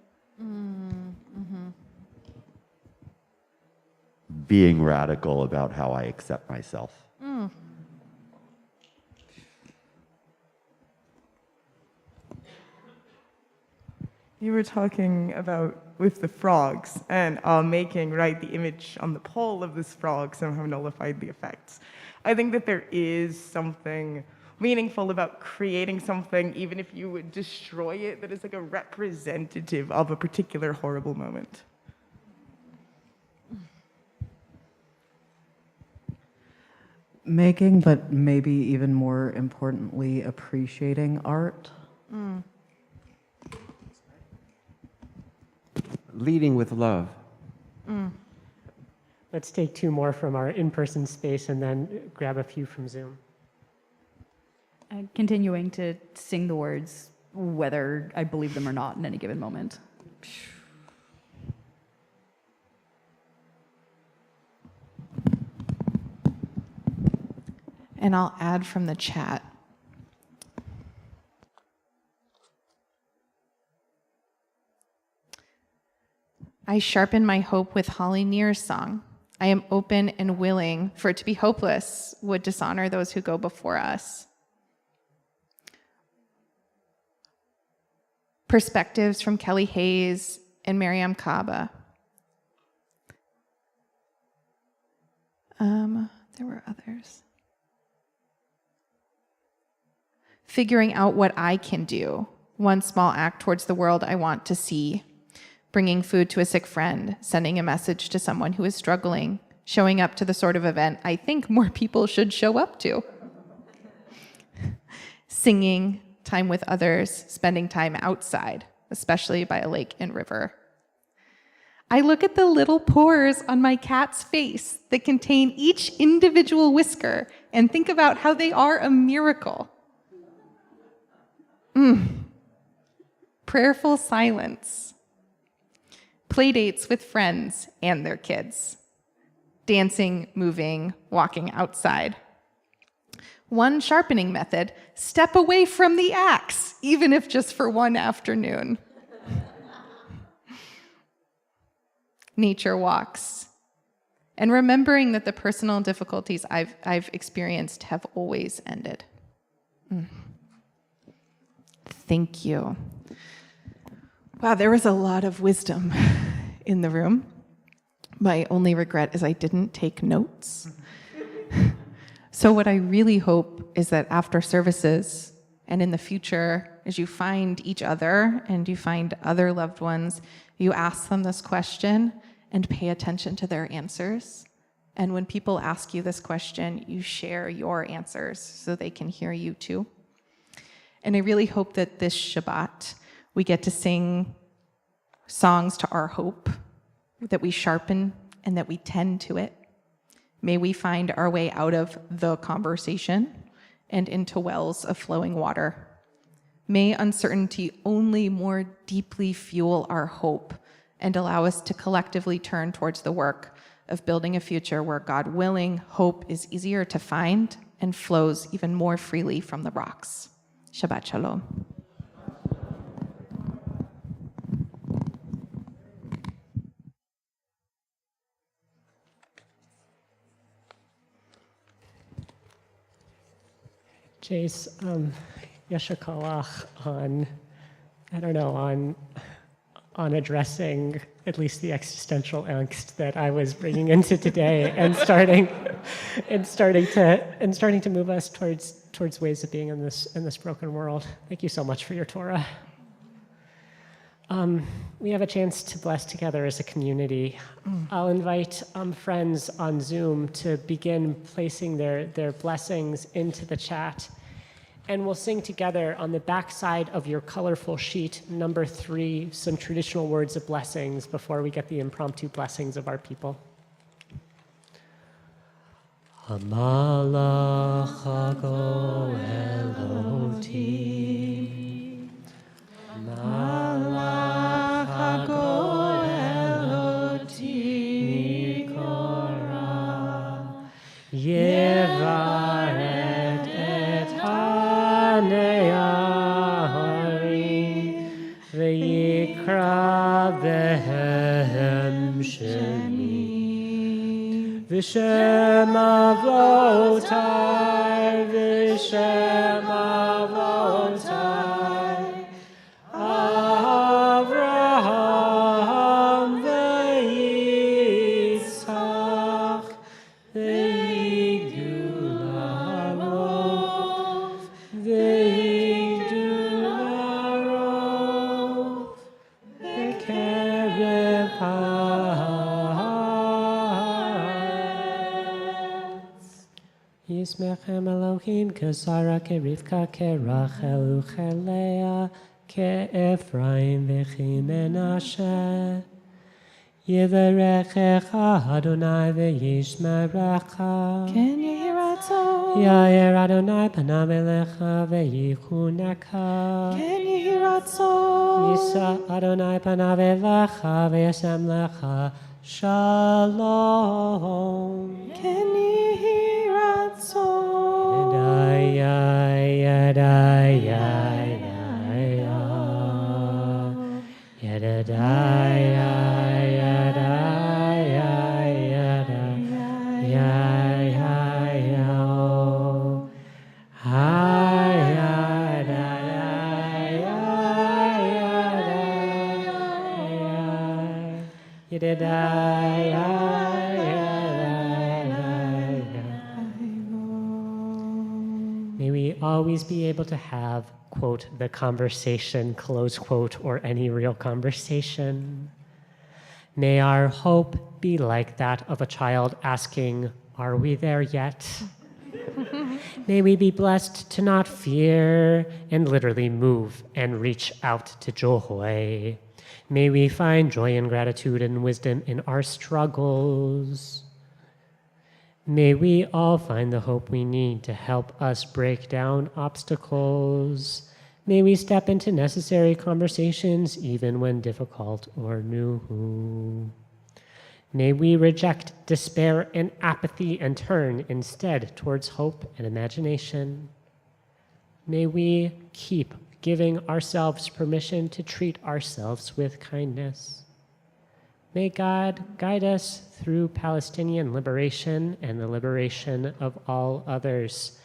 Being radical about how I accept myself. You were talking about with the frogs and making, right, the image on the pole of this frog somehow nullified the effects. I think that there is something meaningful about creating something, even if you would destroy it, that is like a representative of a particular horrible moment. making, but maybe even more importantly, appreciating art. Leading with love. Let's take two more from our in-person space and then grab a few from Zoom. Continuing to sing the words, whether I believe them or not in any given moment. And I'll add from the chat. I sharpen my hope with Holly Near's song. I am open and willing, for it to be hopeless would dishonor those who go before us. Perspectives from Kelly Hayes and Miriam Kaba. There were others. Figuring out what I can do, one small act towards the world I want to see. Bringing food to a sick friend, sending a message to someone who is struggling, showing up to the sort of event I think more people should show up to. Singing, time with others, spending time outside, especially by a lake and river. I look at the little pores on my cat's face that contain each individual whisker and think about how they are a miracle. Prayerful silence. Playdates with friends and their kids. Dancing, moving, walking outside. One sharpening method, step away from the axe, even if just for one afternoon. Nature walks. And remembering that the personal difficulties I've experienced have always ended. Thank you. Wow, there was a lot of wisdom in the room. My only regret is I didn't take notes. So what I really hope is that after services and in the future, as you find each other and you find other loved ones, you ask them this question and pay attention to their answers. And when people ask you this question, you share your answers so they can hear you too. And I really hope that this Shabbat, we get to sing songs to our hope, that we sharpen and that we tend to it. May we find our way out of the conversation and into wells of flowing water. May uncertainty only more deeply fuel our hope and allow us to collectively turn towards the work of building a future where, God willing, hope is easier to find and flows even more freely from the rocks. Shabbat Shalom. Jace, Yasha Kalach on, I don't know, on addressing at least the existential angst that I was bringing into today and starting to move us towards ways of being in this broken world. Thank you so much for your Torah. We have a chance to bless together as a community. I'll invite friends on Zoom to begin placing their blessings into the chat. And we'll sing together on the back side of your colorful sheet, number 3, some traditional words of blessings before we get the impromptu blessings of our people. Hamalach hago Elohim. Hamalach hago Elohim. Nikora. Yevaret et Hanearim. V'yikra behem shemi. V'shem avotai, v'shem avotai, Avraham v'Yitzchak, v'yigdu la'arov, v'yigdu la'arov, v'kerev ha'aretz. Yismechem Elohim Kesara Kerivka Kerachel Uchelea Ke'Ephraim V'chi Menashe Yivarechecha Adonai V'yishmerecha Ken Yehi Ratzon. Yair Adonai Panav Elecha V'yichunecha Ken Yehi Ratzon. Yisa Adonai Panav Elecha V'yasem Lecha Shalom. Ken Yehi Ratzon. May we always be able to have, quote, the conversation, close quote, or any real conversation. May our hope be like that of a child asking, are we there yet? May we be blessed to not fear and literally move and reach out to joy. May we find joy and gratitude and wisdom in our struggles. May we all find the hope we need to help us break down obstacles. May we step into necessary conversations even when difficult or new. May we reject despair and apathy and turn instead towards hope and imagination. May we keep giving ourselves permission to treat ourselves with kindness. May God guide us through Palestinian liberation and the liberation of all others.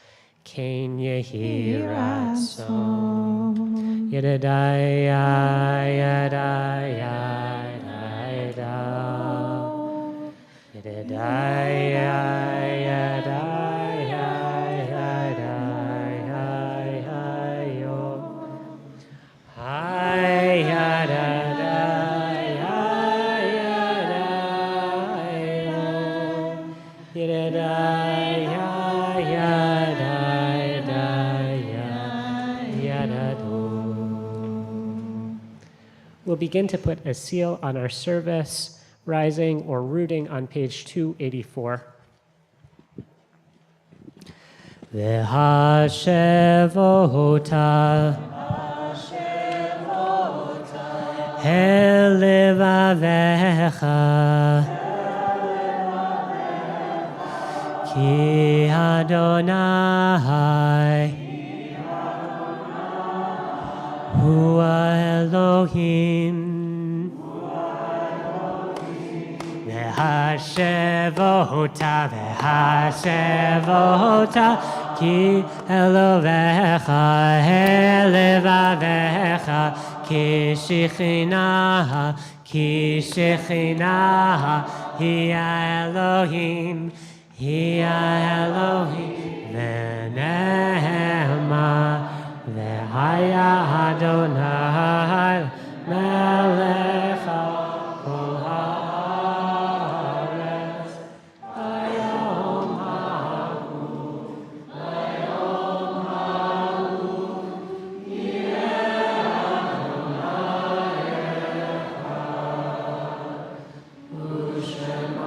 Ken Yehi Ratzon. Yedadaya, yedadaya, yedadaya. Yedadaya, yedadaya, yedadaya, yo. Ay, yedadaya. We'll begin to put a seal on our service, rising or rooting on page 284. V'hashevota elevavecha Ki Adonai Hua Elohim V'hashevota Ki Elovecha Elevavecha Ki Shechinaha Hiya Elohim Hiya Elohim V'nehema V'haya Adonai Melech kol haaretz Hayom ha'hu Hayom ha'hu Yeh Adonai Echad U'shemo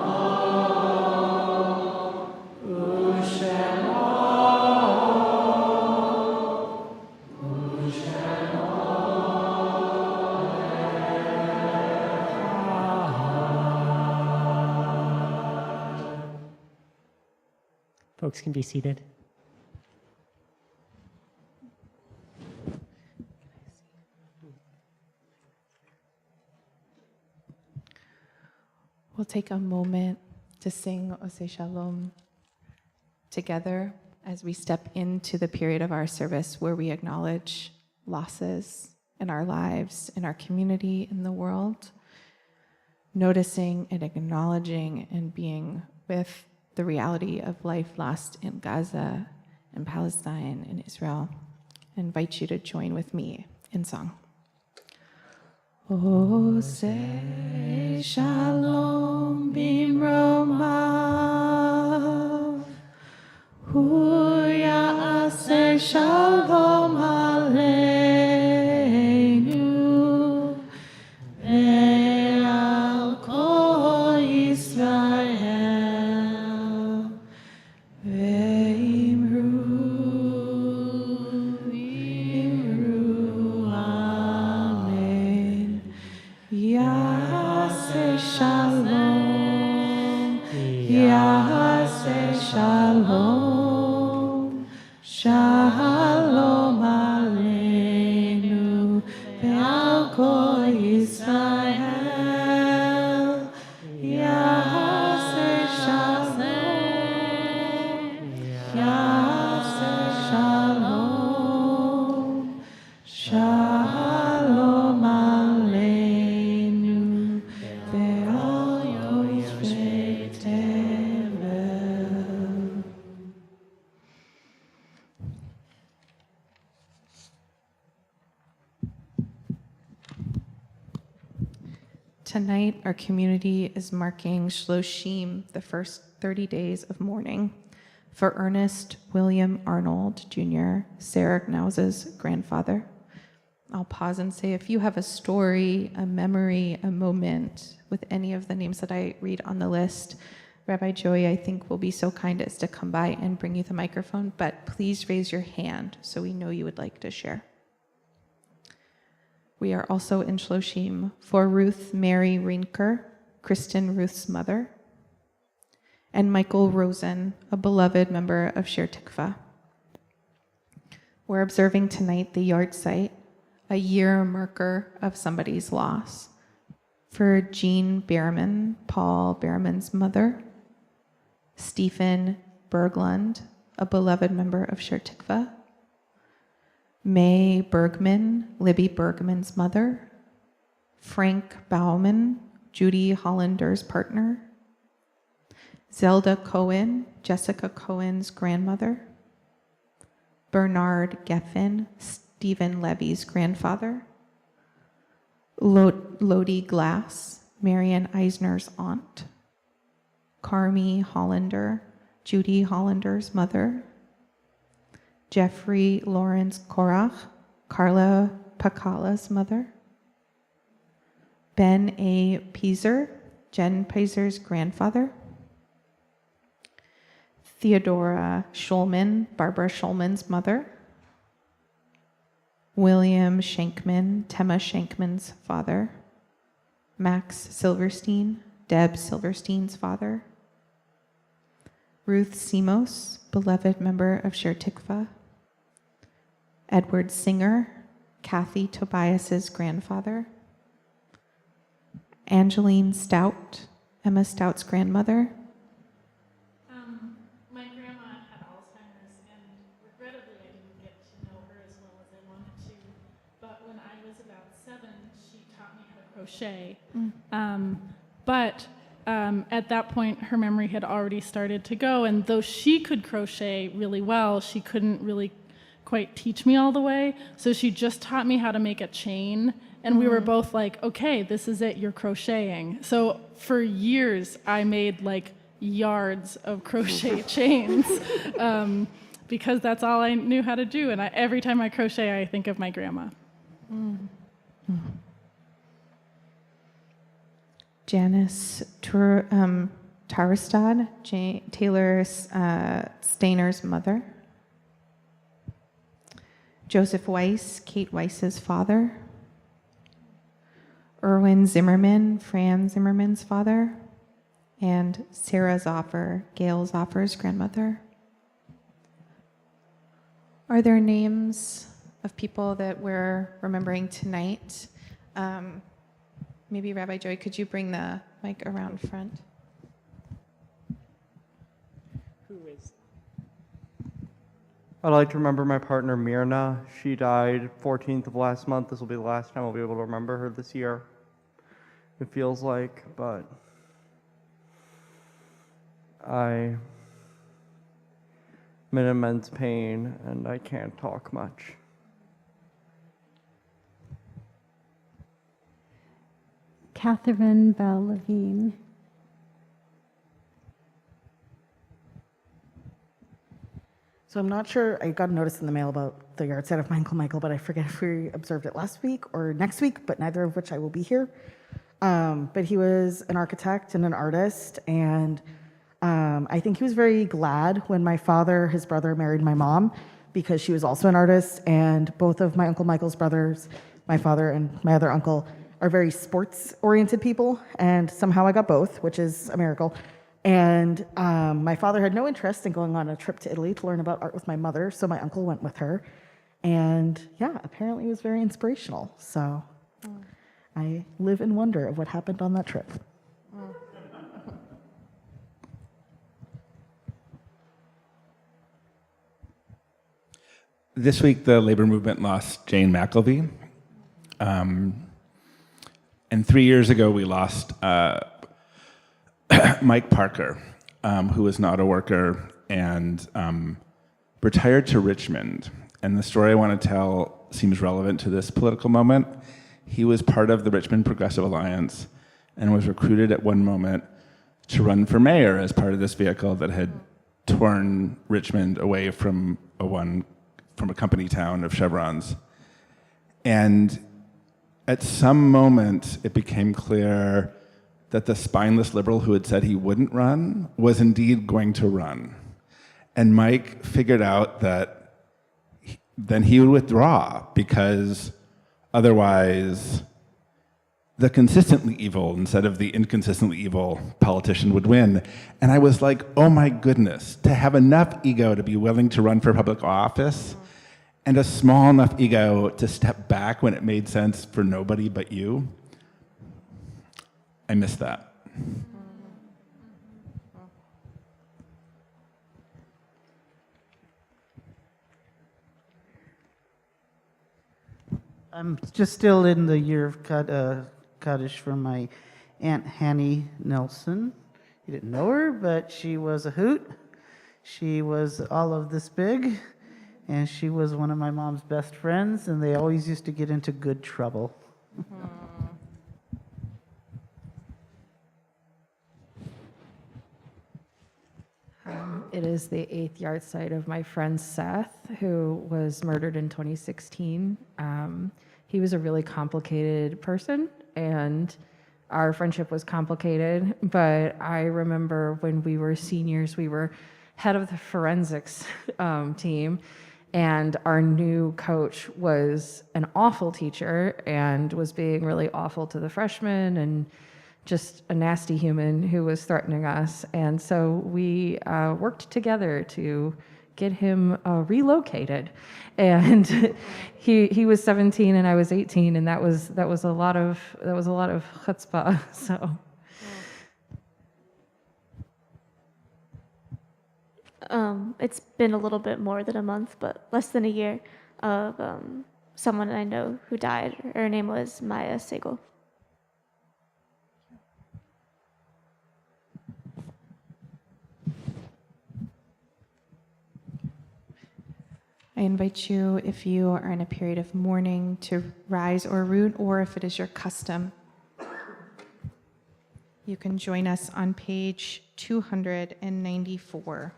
Folks can be seated. We'll take a moment to sing Oseh Shalom together as we step into the period of our service where we acknowledge losses in our lives, in our community, in the world, noticing and acknowledging and being with the reality of life lost in Gaza, in Palestine, in Israel. I invite you to join with me in song. Oseh Shalom bimromav Ya'aseh shalom aleinu ve'al kol Yisrael ve'imru amen. Ya'aseh shalom, Ya'aseh shalom, shalom aleinu ve'al kol Yisrael. Ya'aseh shalom, Ya'aseh shalom, shalom aleinu ve'al yoshvei tevel. Tonight, our community is marking Shloshim, the first 30 days of mourning, for Ernest William Arnold Jr., Sarah Gnaus's grandfather. I'll pause and say, if you have a story, a memory, a moment with any of the names that I read on the list, Rabbi Joey, I think, will be so kind as to come by and bring you the microphone, but please raise your hand so we know you would like to share. We are also in Shloshim for Ruth Mary Rinker, Kristen Ruth's mother, and Michael Rosen, a beloved member of Sher Tikva. We're observing tonight the yard site, a year marker of somebody's loss, for Jean Behrman, Paul Behrman's mother, Stephen Berglund, a beloved member of Sher Tikva, May Bergman, Libby Bergman's mother, Frank Bauman, Judy Hollander's partner, Zelda Cohen, Jessica Cohen's grandmother, Bernard Geffen, Stephen Levy's grandfather, Lodi Glass, Marian Eisner's aunt, Carmi Hollander, Judy Hollander's mother, Jeffrey Lawrence Korach, Carla Pakala's mother, Ben A. Pieser, Jen Pieser's grandfather, Theodora Schulman, Barbara Schulman's mother, William Shankman, Tema Shankman's father, Max Silverstein, Deb Silverstein's father, Ruth Simos, beloved member of Sher Tikva, Edward Singer, Kathy Tobias's grandfather, Angeline Stout, Emma Stout's grandmother. My grandma had Alzheimer's, and regrettably I didn't get to know her as well as I wanted to. But when I was about 7, she taught me how to crochet. At that point, her memory had already started to go, and though she could crochet really well, she couldn't really quite teach me all the way. So she just taught me how to make a chain, and we were both like, okay, this is it, you're crocheting. So for years, I made like yards of crochet chains because that's all I knew how to do. And every time I crochet, I think of my grandma. Janice Tarastad, Taylor Stainer's mother. Joseph Weiss, Kate Weiss's father. Erwin Zimmerman, Fran Zimmerman's father. And Sarah Zoffer, Gail Zoffer's grandmother. Are there names of people that we're remembering tonight? Maybe Rabbi Joy, could you bring the mic around front? Who is? I'd like to remember my partner Mirna. She died 14th of last month. This will be the last time I'll be able to remember her this year. It feels like, but I'm in immense pain and I can't talk much. Catherine Bell Levine. So I'm not sure, I got a notice in the mail about the yard sale of my Uncle Michael, but I forget if we observed it last week or next week, but neither of which I will be here. But he was an architect and an artist, and I think he was very glad when my father, his brother, married my mom, because she was also an artist, and both of my Uncle Michael's brothers, my father and my other uncle, are very sports-oriented people, and somehow I got both, which is a miracle. And my father had no interest in going on a trip to Italy to learn about art with my mother, so my uncle went with her. And yeah, apparently it was very inspirational. So I live in wonder of what happened on that trip. This week, the labor movement lost Jane McElvey. And 3 years ago, we lost Mike Parker, who was an auto worker and retired to Richmond. And the story I want to tell seems relevant to this political moment. He was part of the Richmond Progressive Alliance and was recruited at one moment to run for mayor as part of this vehicle that had torn Richmond away from a company town of Chevrons. And at some moment, it became clear that the spineless liberal who had said he wouldn't run was indeed going to run. And Mike figured out that then he would withdraw, because otherwise the consistently evil instead of the inconsistently evil politician would win. And I was like, oh my goodness, to have enough ego to be willing to run for public office and a small enough ego to step back when it made sense for nobody but you. I miss that. I'm just still in the year of Kaddish from my Aunt Hanny Nelson. You didn't know her, but she was a hoot. She was all of this big, and she was one of my mom's best friends, and they always used to get into good trouble. It is the 8th yard site of my friend Seth, who was murdered in 2016. He was a really complicated person, and our friendship was complicated, but I remember when we were seniors, we were head of the forensics team, and our new coach was an awful teacher and was being really awful to the freshmen and just a nasty human who was threatening us. And so we worked together to get him relocated. And he was 17 and I was 18, and that was a lot of chutzpah. So. It's been a little bit more than a month, but less than a year, of someone I know who died. Her name was Maya Segal. I invite you, if you are in a period of mourning, to rise or root, or if it is your custom, you can join us on page 294.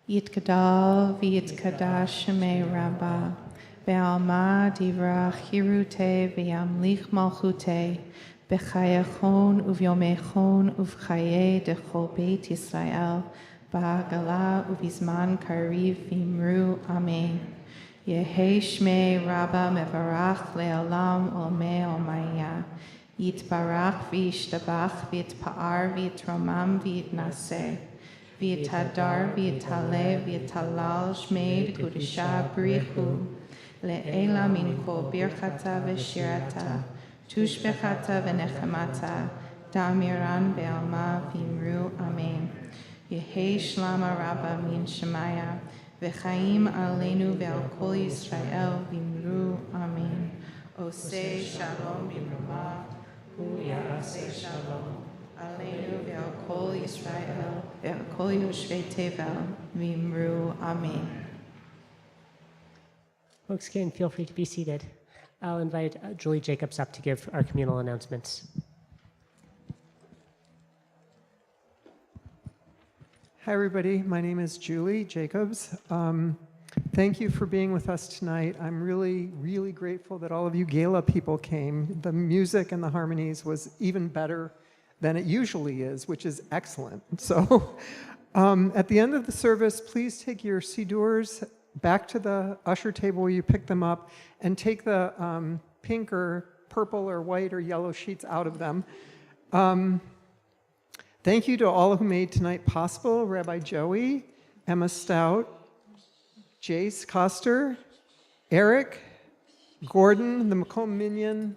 Yitkadal v'yitkadash shemei Rabbah, ve'alma divra chirute ve'yamlich malchute, b'chayachon uv'yomechon uv'chaye dechol beit Yisrael, ba'agala uv'izman kariv v'imru amen. Yehi shmei Rabbah mevarach le'olam olmei olmaya. Yitbarach v'yishtabach v'yitpa'ar v'yitromam v'yitnaseh. V'yitadar v'yitale v'yitalal shmei kudisha b'richu. Le'ela min kol birchata v'shirata. Tushbechata v'nechemata. Da'amiran be'alma v'imru amen. Yehi shlama Rabbah min shemaya. V'chaim aleinu ve'al kol Yisrael v'imru amen. Oseh shalom b'mruma. Hu ya'aseh shalom. Aleinu ve'al kol Yisrael ve'al kol yoshvei tevel v'imru amen. Folks can feel free to be seated. I'll invite Julie Jacobs up to give our communal announcements. Hi, everybody. My name is Julie Jacobs. Thank you for being with us tonight. I'm really, really grateful that all of you Gala people came. The music and the harmonies was even better than it usually is, which is excellent. So at the end of the service, please take your sidurs back to the usher table where you pick them up and take the pink or purple or white or yellow sheets out of them. Thank you to all who made tonight possible, Rabbi Joey, Emma Stout, Jace Coster, Eric, Gordon, the Macomb Minion,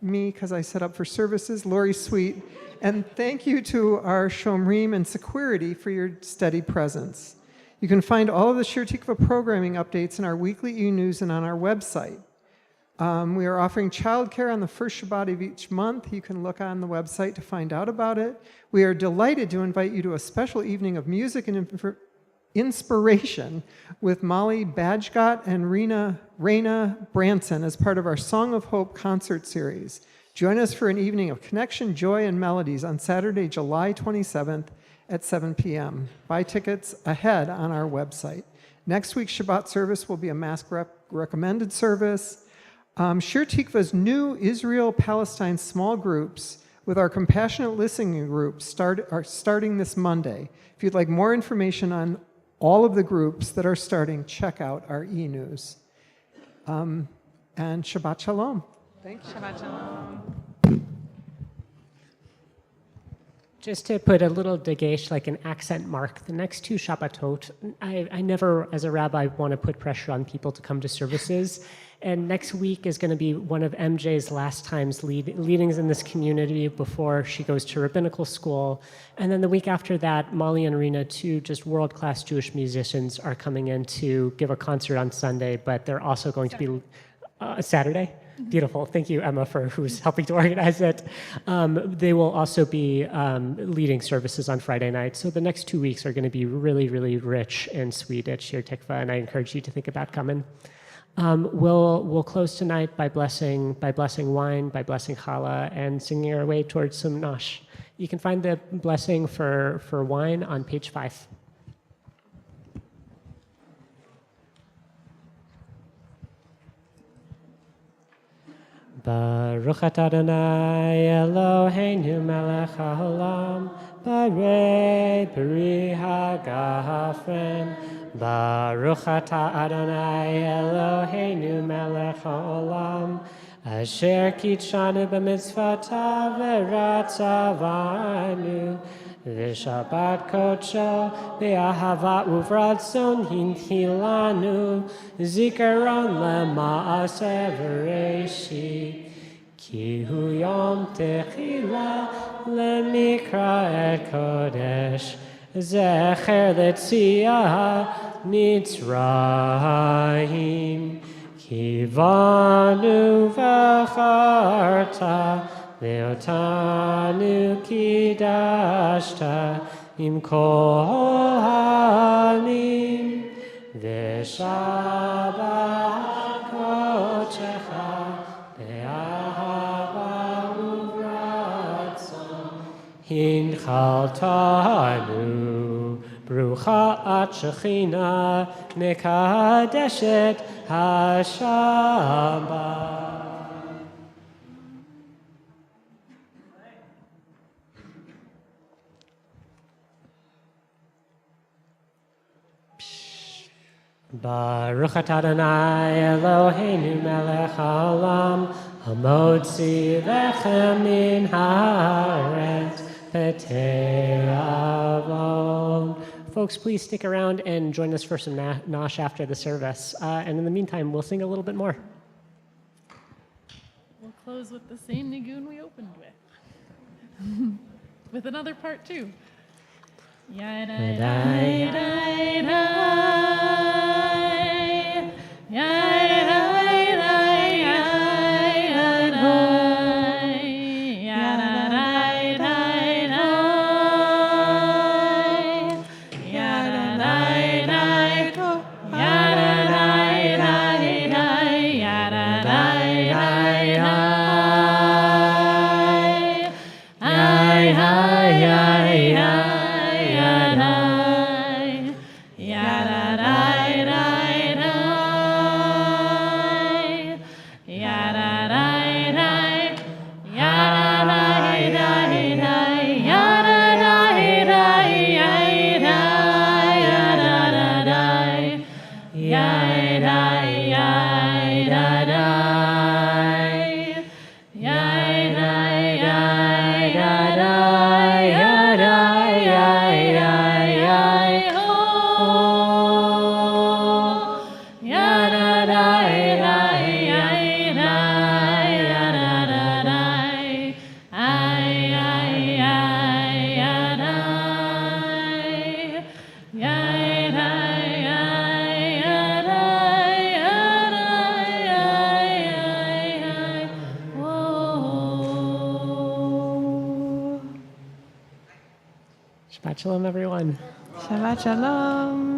me, because I set up for services, Lori Sweet, and thank you to our Shomrim and Security for your steady presence. You can find all of the Shir Tikva programming updates in our weekly e-news and on our website. We are offering childcare on the first Shabbat of each month. You can look on the website to find out about it. We are delighted to invite you to a special evening of music and inspiration with Molly Badgott and Raina Branson as part of our Song of Hope concert series. Join us for an evening of connection, joy, and melodies on Saturday, July 27th at 7 p.m. Buy tickets ahead on our website. Next week's Shabbat service will be a mask recommended service. Shir Tikva's new Israel-Palestine small groups with our compassionate listening groups are starting this Monday. If you'd like more information on all of the groups that are starting, check out our e-news. And Shabbat Shalom. Thanks. Shabbat Shalom. Just to put a little dagesh, like an accent mark, the next two Shabbatot, I never, as a rabbi, want to put pressure on people to come to services. And next week is going to be one of MJ's last times leadings in this community before she goes to rabbinical school. And then the week after that, Molly and Rena, two just world-class Jewish musicians, are coming in to give a concert on Sunday, but they're also going to be Saturday. Beautiful. Thank you, Emma, for who's helping to organize it. They will also be leading services on Friday night. So the next 2 weeks are going to be really, really rich and sweet at Shir Tikva, and I encourage you to think about coming. We'll close tonight by blessing wine, by blessing challah, and singing our way towards some nosh. You can find the blessing for wine on page 5. Baruch atah Adonai Eloheinu melech haolam, barei peri hagafren. Baruch atah Adonai Eloheinu melech haolam, asher kitshanu b'mitzvotav v'ratzavanu, v'shabbat kodsho b'ahava uvratzon hintilanu, zikaron lema'aseh v'reishi, ki hu yom techila lemikra et kodesh, zecher letzia mitzrayim, ki vanu v'charta Leotanu kidashta im kol hanim, v'shabbat kodecha be'ahava uvratzon hinchaltanu, brucha at shechina mekadeshet hashabbat. Baruch atah Adonai Eloheinu melech haolam, hamotzi lechem min haaretz b'tei avon. Folks, please stick around and join us for some nosh after the service. And in the meantime, we'll sing a little bit more. We'll close with the same nigun we opened with. With another part too. Shabbat shalom, everyone. Shabbat shalom.